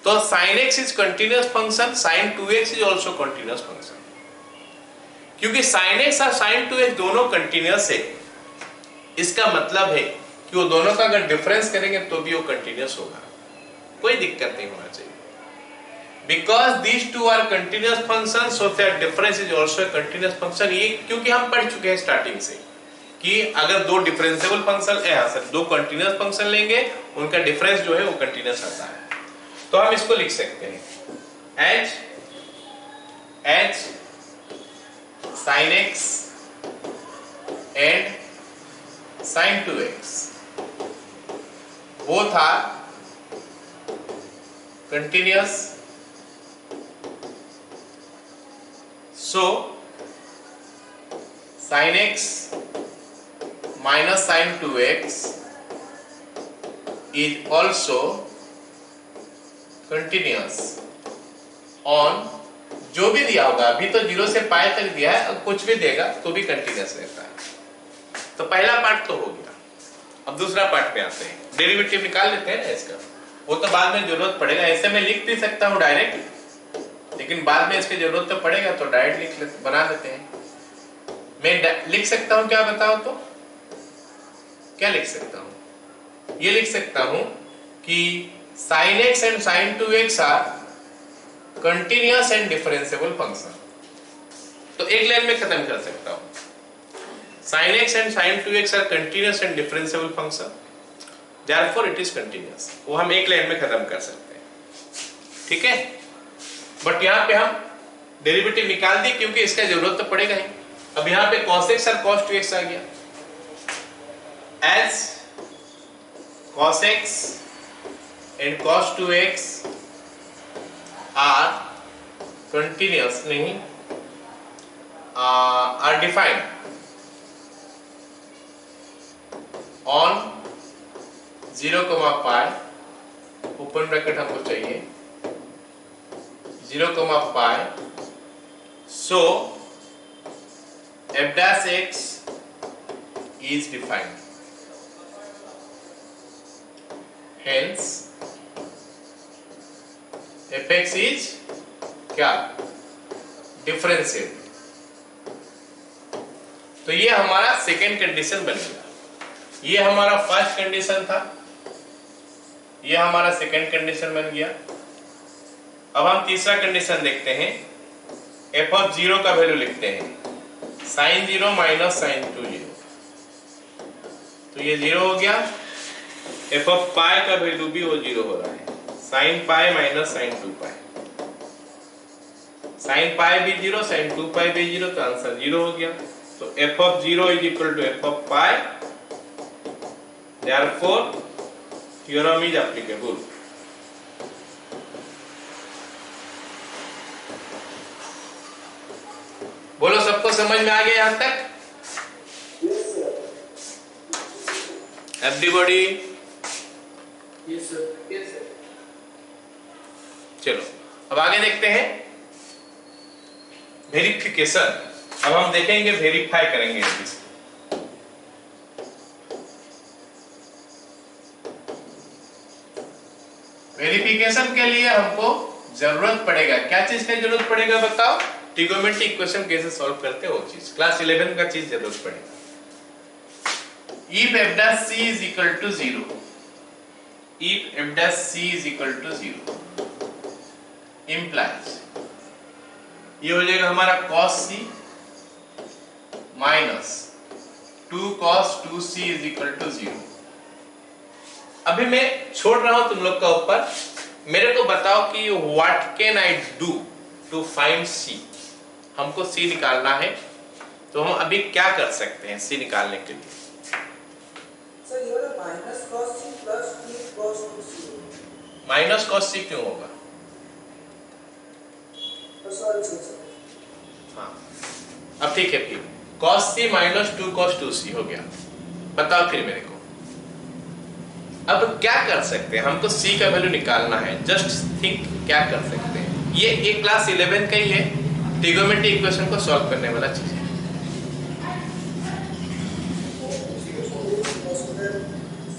तो sin x is continuous function, sin 2x is also continuous function. क्योंकि sin x और sin 2x दोनों कंटिन्यूअस है, इसका मतलब है कि वो दोनों का अगर डिफरेंस करेंगे तो भी वो कंटिन्यूअस होगा, कोई दिक्कत नहीं होना चाहिए। Because these two are continuous function, so that difference is also continuous function. ये क्योंकि हम पढ़ चुके हैं स्टार्टिंग से कि अगर दो डिफरेंशिएबल फंक्शन दो कंटिन्यूअस फंक्शन लेंगे, उनका डिफरेंस जो है वो कंटिन्यूअस आता है। तो हम इसको लिख सकते हैं h sin x and sin 2x both are continuous, so sin x minus sin 2x is also continuous on जो भी दिया होगा। अभी तो 0 से पाई तक दिया है, अब कुछ भी देगा तो भी कंटिन्यूअस रहता है। तो पहला पार्ट तो हो गया। अब दूसरा पार्ट पे आते हैं, डेरिवेटिव निकाल लेते हैं ना इसका। वो तो बाद में जरूरत पड़ेगा, ऐसे मैं लिख भी सकता हूँ डायरेक्ट, लेकिन बाद में इसकी जरूरत तो पड़ेगा तो डायरेक्ट बना लेते हैं। मैं लिख सकता हूँ क्या, बताओ तो क्या लिख सकता हूँ? ये लिख सकता हूँ कि sin x and sin 2x are continuous and differentiable function। तो एक लाइन में खत्म कर सकता हूं, sin x and sin 2x are continuous and differentiable function, therefore it is continuous। वो हम एक लाइन में खत्म कर सकते हैं, ठीक है। बट यहाँ पे हम डेरिवेटिव निकाल दी क्योंकि इसका जरूरत तो पड़ेगा ही। अब यहाँ पे cos x और cos 2x आ गया, as cos x and cos 2x are continuous नहीं are defined on 0, pi, open bracket हमको चाहिए 0, pi, so f dash x is defined, hence fx is क्या, डिफरेंशिएबल। तो ये हमारा सेकेंड कंडीशन बन गया। ये हमारा फर्स्ट कंडीशन था, ये हमारा सेकेंड कंडीशन बन गया। अब हम तीसरा कंडीशन देखते हैं। f of 0 का वैल्यू लिखते हैं sin 0 माइनस sin 2 0। तो ये 0 हो गया। एफ ऑफ पाई का वैल्यू भी वो 0 हो रहा है, साइन पाई माइनस साइन 2 पाई। साइन पाई भी 0, साइन 2 पाई भी 0, तो आंसर 0 हो गया। तो F of 0 is equal to F of pi, therefore theorem is applicable. बोलो सबको समझ में आ गया यहां तक? Yes, sir. Everybody? Yes, sir. Yes, sir. चलो अब आगे देखते हैं वेरिफिकेशन। अब हम देखेंगे, वेरीफाई करेंगे इसको। वेरिफिकेशन के लिए हमको जरूरत पड़ेगा, क्या चीज की जरूरत पड़ेगा बताओ? ट्रिगोनोमेट्री इक्वेशन कैसे सॉल्व करते हैं वो चीज, क्लास 11 का चीज जरूरत पड़ेगा। If f dash c is equal to 0, if f dash c is equal to 0 implies ये हो जाएगा हमारा cos c minus 2 cos 2c is equal to 0। अभी मैं छोड़ रहा हूं तुम लोग का ऊपर, मेरे को बताओ कि what can I do to find c। हमको c निकालना है, तो हम अभी क्या कर सकते हैं c निकालने के लिए? Sir, you have a minus cos c plus 2 cos 2c. Minus cos c क्यों होगा? Oh, sorry, sir. हाँ अब ठीक है, फिर cos c minus 2 cos 2c हो गया। बताओ फिर मेरे को अब क्या कर सकते हैं? हमको c का वैल्यू निकालना है, जस्ट थिंक क्या कर सकते हैं। ये एक क्लास 11 का ही है, ट्रिगोनोमेट्री इक्वेशन को सॉल्व करने वाला चीज है।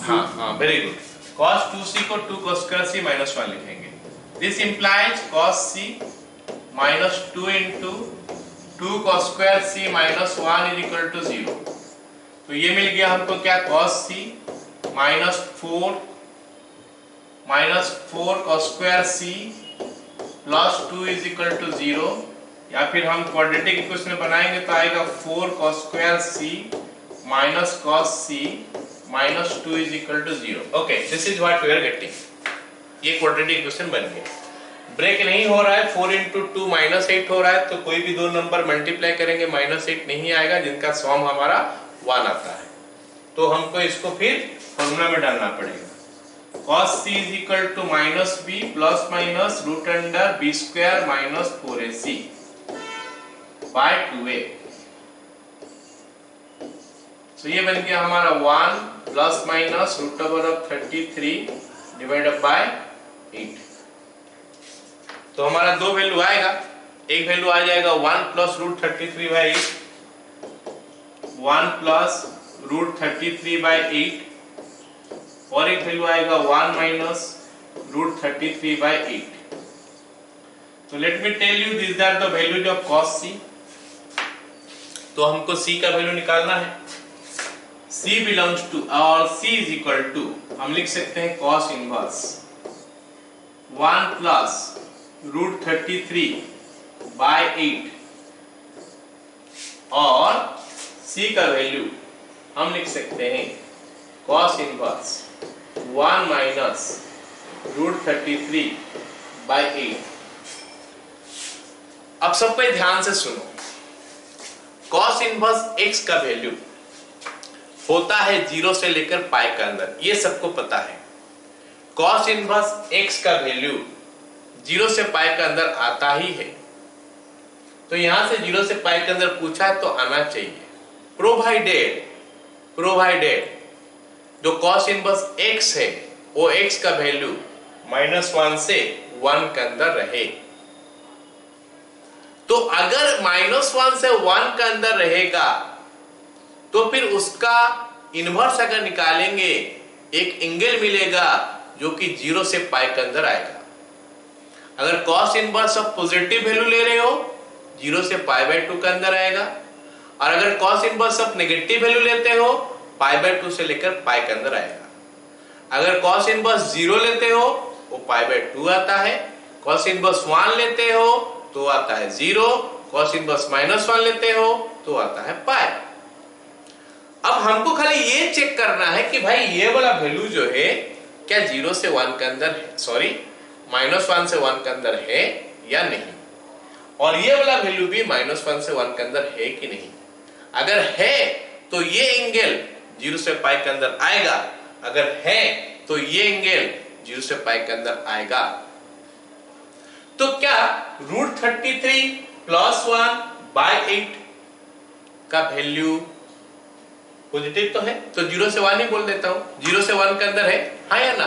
हाँ हाँ वेरी गुड। cos 2c को 2 cos square c minus 1 लिखेंगे। This implies cos c minus 2 into 2 cos square c minus 1 is equal to 0। तो ये मिल गया हमको क्या? cos c minus 4 cos square c plus 2 is equal to 0, या फिर हम क्वाड्रेटिक इक्वेशन बनाएंगे तो आएगा 4 cos square c minus cos c minus 2 is equal to 0। Okay, this is what we are getting. ये क्वाड्रेटिक इक्वेशन बन गया। Break नहीं हो रहा है, 4 into 2 minus 8 हो रहा है, तो कोई भी दो नंबर मल्टीप्लाई करेंगे minus 8 नहीं आएगा, जिनका सम हमारा 1 आता है। तो हमको इसको फिर फॉर्मूला में डालना पड़ेगा। cos c is equal to minus b plus minus root under b square minus 4ac by 2a। तो ये बन गया हमारा 1 plus minus root over of 33 divided by 8। तो हमारा दो वैल्यू आएगा, एक वैल्यू आ जाएगा 1 plus root 33 by 8, 1 plus root 33 by 8, और एक वैल्यू आएगा 1 माइनस रूट 33 बाय 8। तो let me tell you this are the values of cos c। तो हमको c का वैल्यू निकालना है। c belongs to और c is equal to हम लिख सकते हैं cos inverse 1 plus root 33 by 8, और c का वैल्यू हम लिख सकते हैं cos inverse 1 minus root 33 by 8। अब सब पे ध्यान से सुनो, cos इनवर्स x का वैल्यू होता है 0 से लेकर पाई के अंदर, ये सबको पता है। cos इनवर्स x का वैल्यू 0 से पाई के अंदर आता ही है, तो यहां से 0 से पाई के अंदर पूछा है तो आना चाहिए, प्रोवाइडेड जो cos इनवर्स x है वो x का वैल्यू -1 से 1 के अंदर रहे। तो अगर -1 से 1 के अंदर रहेगा तो फिर उसका इन्वर्स अगर निकालेंगे एक एंगल मिलेगा जो कि 0 से पाई के अंदर आएगा। अगर cos inverse of positive value ले रहे हो 0 से पाई बाय 2 के अंदर आएगा, और अगर cos inverse of negative value लेते हो पाई बाय 2 से लेकर पाई के अंदर आएगा। अगर cos इनवर्स 0 लेते हो वो पाई बाय 2 आता है, cos इनवर्स 1 लेते हो तो आता है 0, cos इनवर्स -1 लेते हो तो आता है पाई। अब हमको खाली ये चेक करना है कि भाई ये वाला वैल्यू जो है क्या 0 से 1 के अंदर है, सॉरी -1 से 1 के अंदर है या नहीं, और ये वाला वैल्यू भी -1 से 1 के अंदर है कि नहीं। अगर है तो ये एंगल 0 से पाई के अंदर आएगा, अगर है तो ये एंगल 0 से पाई के अंदर आएगा। तो क्या √33 + 1/8 का वैल्यू पॉजिटिव तो है, तो 0 से 1 ही बोल देता हूं, 0 से 1 के अंदर है, हाँ या ना?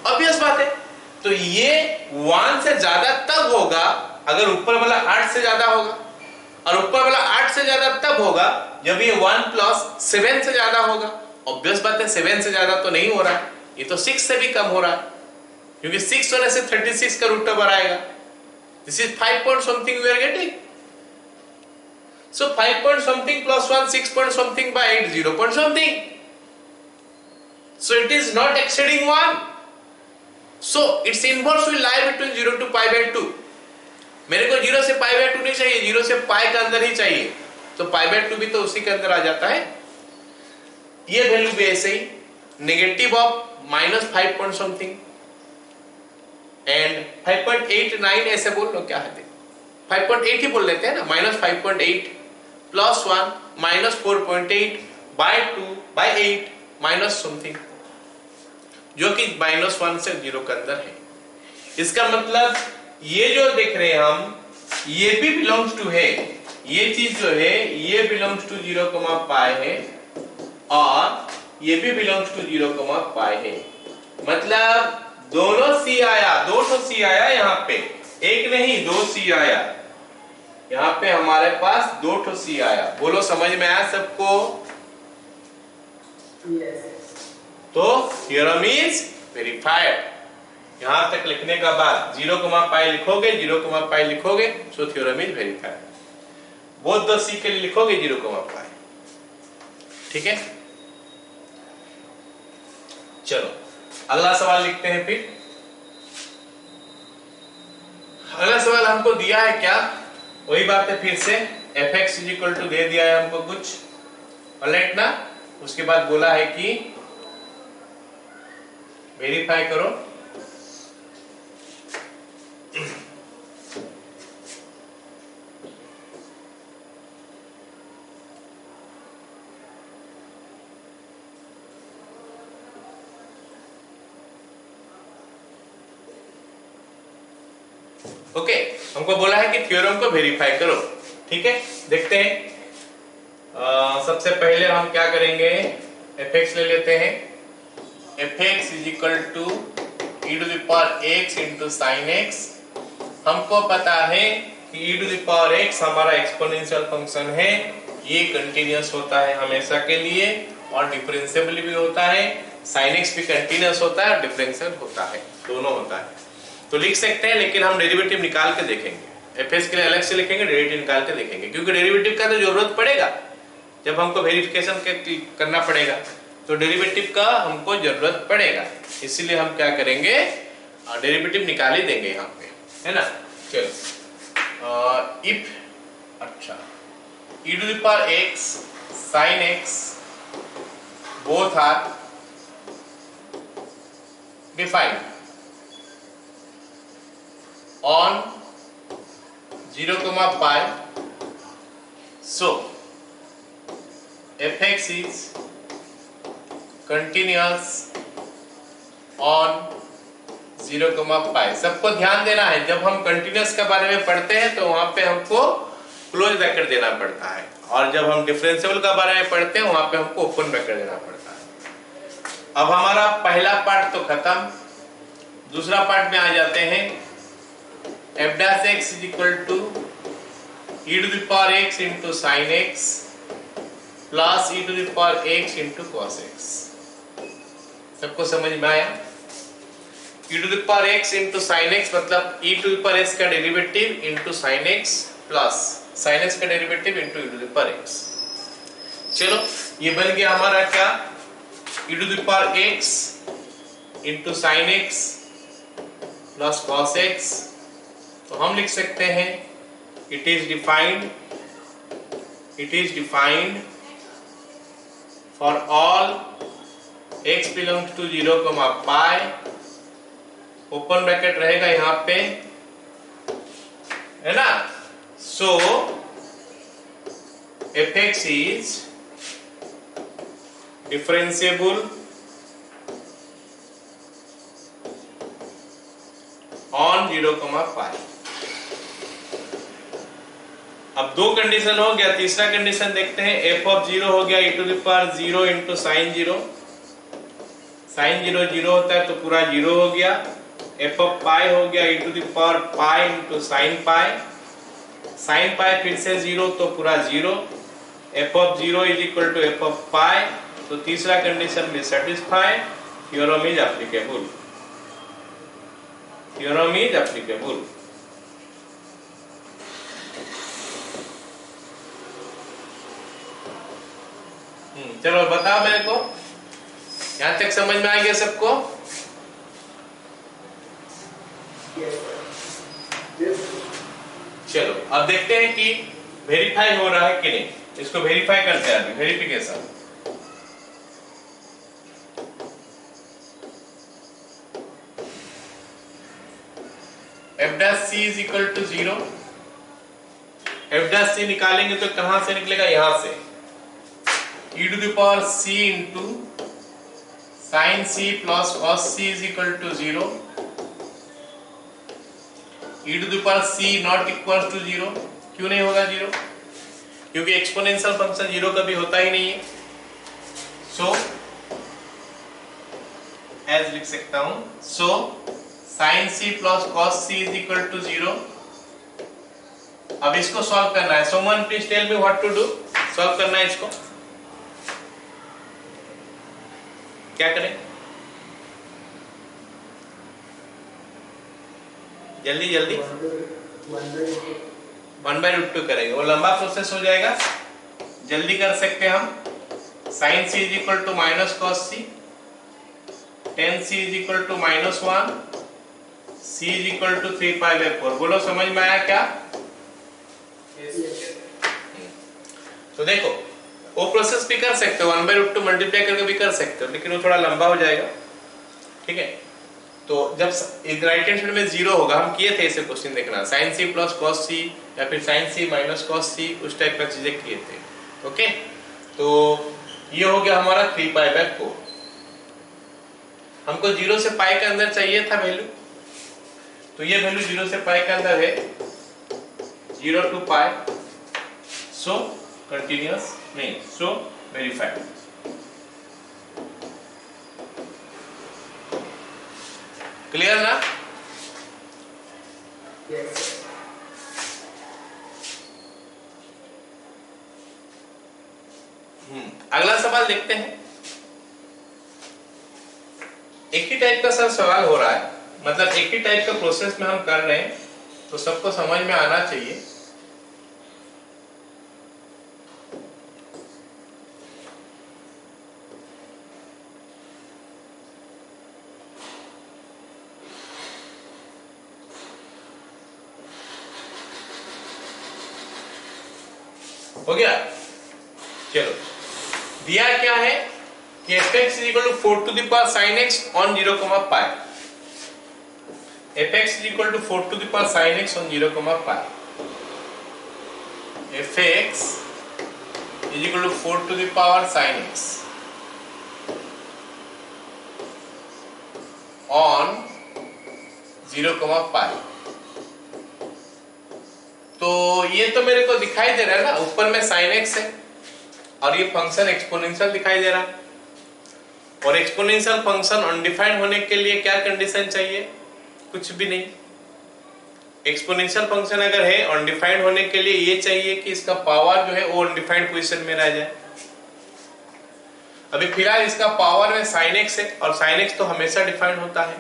ऑब्वियस बात है। तो ये 1 से ज्यादा तब होगा अगर ऊपर वाला 8 से ज्यादा होगा, और ऊपर वाला 8 से ज्यादा तब होगा जब ये 1 + 7 से ज्यादा होगा। ऑब्वियस बात है 7 से ज्यादा तो नहीं हो रहा है, ये तो 6 से भी कम हो रहा है, क्योंकि 6 होने से 36 का रूट ओवर आएगा। This is 5 point something we are getting. So 5 point something plus 1, 6 point something by 8, 0 point something. So it is not exceeding 1. So its inverse will lie between 0 to π/2. मेरे को 0 से π/2 नहीं चाहिए, 0 से पाई के अंदर ही चाहिए, तो π/2 भी तो उसी के अंदर आ जाता है। ये वैल्यू भी ऐसे ही negative of -5 point something and 5.89 ऐसे बोल लो, क्या है 5.8 ही बोल लेते हैं ना, -5.8 + 1 -4.8/2/8 माइनस समथिंग, जो कि -1 से 0 के अंदर है। इसका मतलब ये जो देख रहे हैं हम, ये भी बिलोंग्स टू है, ये चीज जो है ये बिलोंग्स टू 0, पाई है, और ये भी बिलोंग्स टू 0, पाई है। मतलब दोनों सी आया, 2 सी आया यहाँ पे, एक नहीं 2 सी आया, यहाँ पे हमारे पास 2 सी आया। बोलो समझ में आया सबको? तो थ्योरम इज वेरीफाइड। यहां तक लिखने का बाद 0, पाई लिखोगे, 0, पाई लिखोगे, so theorem is verified. Both the c के लिए लिखोगे 0, पाई, ठीक है। चलो अगला सवाल लिखते हैं। फिर अगला सवाल हमको दिया है क्या, वही बात है, फिर से fx = दे दिया है हमको कुछ, ऑलराइट ना। उसके बाद बोला है कि वेरीफाई करो। ओके, हमको बोला है कि थ्योरम को वेरीफाई करो, ठीक है। देखते हैं, सबसे पहले हम क्या करेंगे, fx ले लेते हैं। fx = e⁻x × sin x। हमको पता है कि e⁻x हमारा एक्सपोनेंशियल फंक्शन है, ये कंटीन्यूअस होता है हमेशा के लिए, और डिफरेंशिएबल भी होता है। sin x भी कंटीन्यूअस होता है, डिफरेंशियल होता है, दोनों होता है। तो लिख सकते हैं, लेकिन हम डेरिवेटिव निकाल के देखेंगे। fx के लिए अलग से लिखेंगे, डेरिवेटिव निकाल के देखेंगे, क्योंकि डेरिवेटिव का तो जरूरत पड़ेगा जब हमको वेरिफिकेशन करना पड़ेगा, तो डेरिवेटिव का हमको जरूरत पड़ेगा। इसीलिए हम क्या करेंगे, डेरिवेटिव निकाल ही देंगे यहाँ पे, है ना। चलो इफ, अच्छा, e⁻x sin x both are defined on 0, pi, so fx is continuous on 0, pi। सबको ध्यान देना है, जब हम कंटिन्यूअस के बारे में पढ़ते हैं तो वहां पे हमको क्लोज ब्रैकेट देना पड़ता है, और जब हम डिफरेंशिएबल के बारे में पढ़ते हैं वहां पे हमको ओपन ब्रैकेट देना पड़ता है। अब हमारा पहला पार्ट तो खत्म, दूसरा पार्ट में आ जाते हैं। f' = e⁻x × sin x plus e⁻x × cos x। सबको समझ में आया? e⁻x × sin x मतलब e⁻x का derivative × sin x plus sin x का डेरिवेटिव × e⁻x। चलो ये बन गया हमारा क्या, e⁻x × sin x plus cos x। तो हम लिख सकते हैं it is defined it is defined for all x belongs to 0, pi, open bracket रहेगा यहां पे, है ना। So fx is differentiable on 0, pi. अब दो कंडीशन हो गया, तीसरा कंडीशन देखते हैं। f ऑफ 0 हो गया e⁻0 इंटू साइन 0, साइन 0 0 होता है तो पूरा 0 हो गया। f ऑफ पाई हो गया e⁻π into sine pi, sine pi फिर से 0 तो पूरा 0। f of 0 is equal to f of pi, तो तीसरा कंडीशन में satisfy, theorem is applicable, theorem is applicable. चलो बताओ मेरे को, यहां तक समझ में आ गया सबको? चलो अब देखते हैं कि वेरीफाई हो रहा है कि नहीं। इसको वेरीफाई करते हैं अभी, verification. f dash c is equal to 0, f dash c निकालेंगे तो कहां से निकलेगा? यहां से e⁻c into sine c plus cos c is equal to 0, e⁻c not equal to 0। क्यों नहीं होगा 0? क्योंकि एक्सपोनेंशियल फंक्शन 0 कभी होता ही नहीं है। सो एज लिख सकता हूं, so sine c plus cos c is equal to 0। अब इसको सॉल्व करना है। Soman please tell me what to do. Solve करना है इसको, क्या करें? जल्दी जल्दी 1/√2 करेंगे, वो लंबा प्रोसेस हो जाएगा, जल्दी कर सकते हैं हम। Sine c is equal to minus cos c, tan c is equal to -1, c is equal to 3π/4। बोलो समझ में आया क्या? तो देखो वो प्रोसेस भी कर सकते हो, 1/√2 मल्टीप्लाई करके भी कर सकते हो, लेकिन वो थोड़ा लंबा हो जाएगा, ठीक है। तो जब राइट हैंड साइड में 0 होगा, हम किए थे ऐसे क्वेश्चन, देखना sin c plus cos c या फिर sin c minus cos c, उस टाइप का चीजें किए थे। ओके, तो ये हो गया हमारा 3π/4। हमको 0 से पाई के अंदर चाहिए था वैल्यू, तो ये वैल्यू 0 से पाई के अंदर है, 0 to पाई। सो कंटिन्यूअस नहीं, सो वेरीफाइड। क्लियर ना? Yes. अगला सवाल देखते हैं। एक ही टाइप का सर सवाल हो रहा है, मतलब एक ही टाइप का प्रोसेस में हम कर रहे हैं, तो सबको समझ में आना चाहिए। हो गया? चलो, दिया क्या है कि fx is equal to 4 to the power sin x on 0, pi। fx is equal to 4 to the power sin x on 0, pi। fx is equal to 4 to the power sin x on 0, pi। तो ये तो मेरे को दिखाई दे रहा है ना, ऊपर में sin x है और ये फंक्शन एक्सपोनेंशियल दिखाई दे रहा है। और एक्सपोनेंशियल फंक्शन अनडिफाइंड होने के लिए क्या कंडीशन चाहिए? कुछ भी नहीं। एक्सपोनेंशियल फंक्शन अगर है, अनडिफाइंड होने के लिए ये चाहिए कि इसका पावर जो है वो अनडिफाइंड पोजीशन में रह जाए। अभी फिलहाल इसका पावर में sin x है और sin x तो हमेशा डिफाइंड होता है,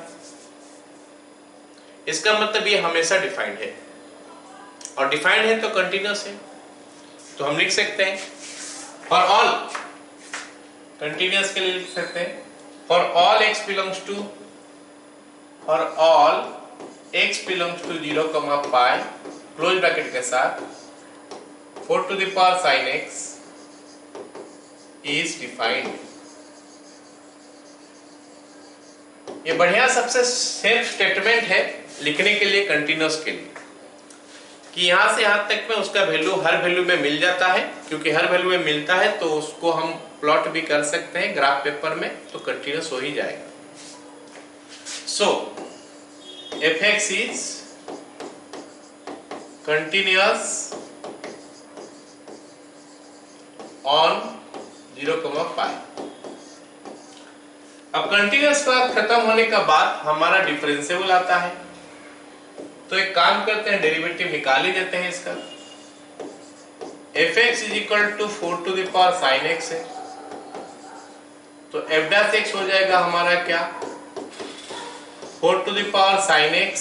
इसका मतलब ये हमेशा डिफाइंड है, और डिफाइंड है तो कंटिन्यूअस है। तो हम लिख सकते हैं फॉर ऑल, कंटिन्यूअस के लिए लिख सकते हैं for all x belongs to 0, pi, close bracket के साथ, 4 to the power sin x is defined। ये बढ़िया सबसे सेफ स्टेटमेंट है लिखने के लिए, कंटिन्यूअस के लिए, कि यहां से यहां तक में उसका वैल्यू हर वैल्यू में मिल जाता है। क्योंकि हर वैल्यू में मिलता है तो उसको हम प्लॉट भी कर सकते हैं ग्राफ पेपर में, तो कंटिन्यूअस हो ही जाएगा। सो fx इज कंटिन्यूअस ऑन 0,5। अब कंटिन्यूअस का खत्म होने का बाद हमारा डिफरेंशिएबल आता है, तो एक काम करते हैं, डेरिवेटिव निकाल ही देते हैं इसका। fx is equal to 4 to the power sin x है, तो f डैश x हो जाएगा हमारा क्या, 4 to the power sin x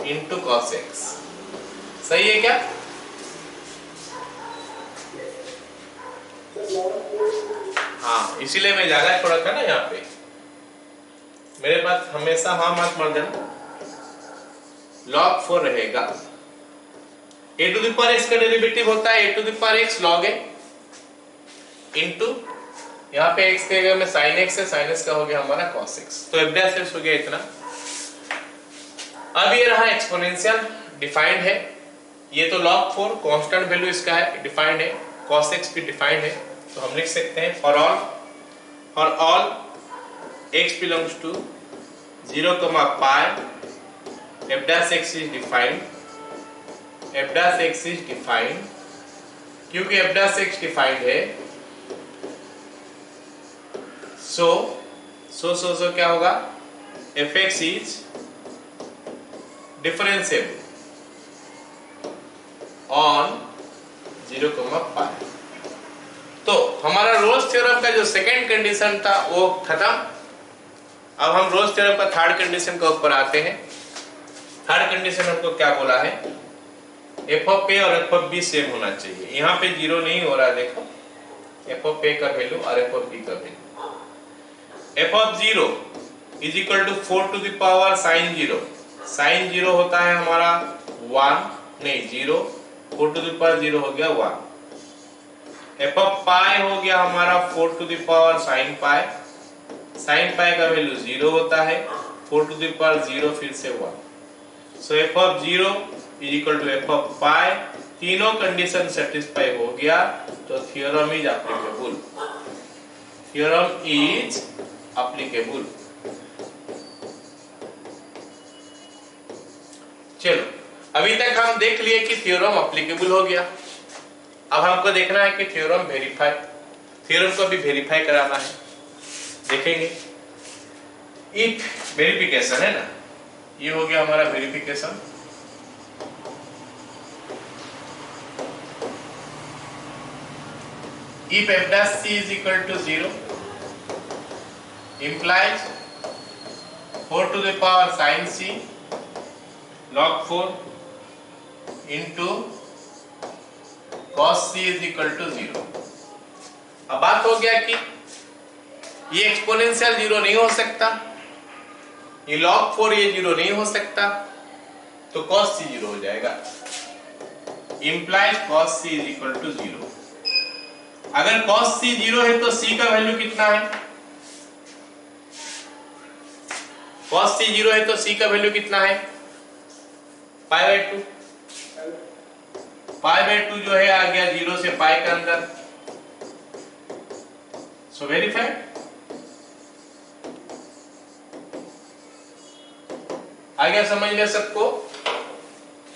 into cos x। सही है क्या? हाँ, इसीलिए मैं ज्यादा छोड़ा था ना यहाँ पे, मेरे पास हमेशा हाँ मत मर देना, log 4 रहेगा। a to the power x का डेरिवेटिव होता है a to the power x log a into यहाँ पे x के जगह में sin x है, sin x का हो गया हमारा cos x, तो f डैश x हो गया इतना। अब ये रहा एक्सपोनेंशियल, डिफाइंड है, ये तो log 4 कांस्टेंट वैल्यू इसका है, डिफाइंड है, cos x भी डिफाइंड है, तो हम लिख सकते हैं for all x belongs to 0,π f dash x is defined, f dash x is defined, क्योंकि f dash x डिफाइंड है, सो क्या होगा, fx is differentiable on 0,5। तो हमारा रोल्स थ्योरम का जो सेकेंड कंडीशन था वो खत्म। अब हम रोल्स थ्योरम का थर्ड कंडीशन का ऊपर आते हैं। थर्ड कंडीशन हमको क्या बोला है, f ऑफ a और f ऑफ b सेम होना चाहिए। यहाँ पे जीरो नहीं हो रहा है, देखो f ऑफ a का वैल्यू और f ऑफ b का value. f of 0 is equal to 4 to the power sin 0। sin 0 होता है हमारा 1 नहीं 0, 4 to the power 0 हो गया 1। f ऑफ पाई हो गया हमारा 4 to the power sin pi, sin पाई का वैल्यू 0 होता है, 4 to the power 0 फिर से 1। So f of 0 is equal to f of pi, तीनों कंडीशन सेटिस्फाई हो गया, तो theorem is applicable, theorem is applicable. चलो, अभी तक हम देख लिए कि थ्योरम एप्लीकेबल हो गया। अब हमको देखना है कि थ्योरम वेरीफाई, थ्योरम को भी वेरीफाई कराना है, देखेंगे। इफ वेरिफिकेशन है ना, ये हो गया हमारा verification. If f dash c is equal to 0 implies 4 to the power sin c log 4 into cos c is equal to 0। अब बात हो गया कि ये एक्सपोनेंशियल 0 नहीं हो सकता, ये log 4 ये 0 नहीं हो सकता, तो cos c 0 हो जाएगा, implies cos c is equal to 0। अगर cos c 0 है तो c का वैल्यू कितना है, cos c 0 है तो c का वैल्यू कितना है, π/2। π/2 जो है आ गया 0 से पाई के अंदर, सो वेरीफाइड। आ गया समझ ले सबको।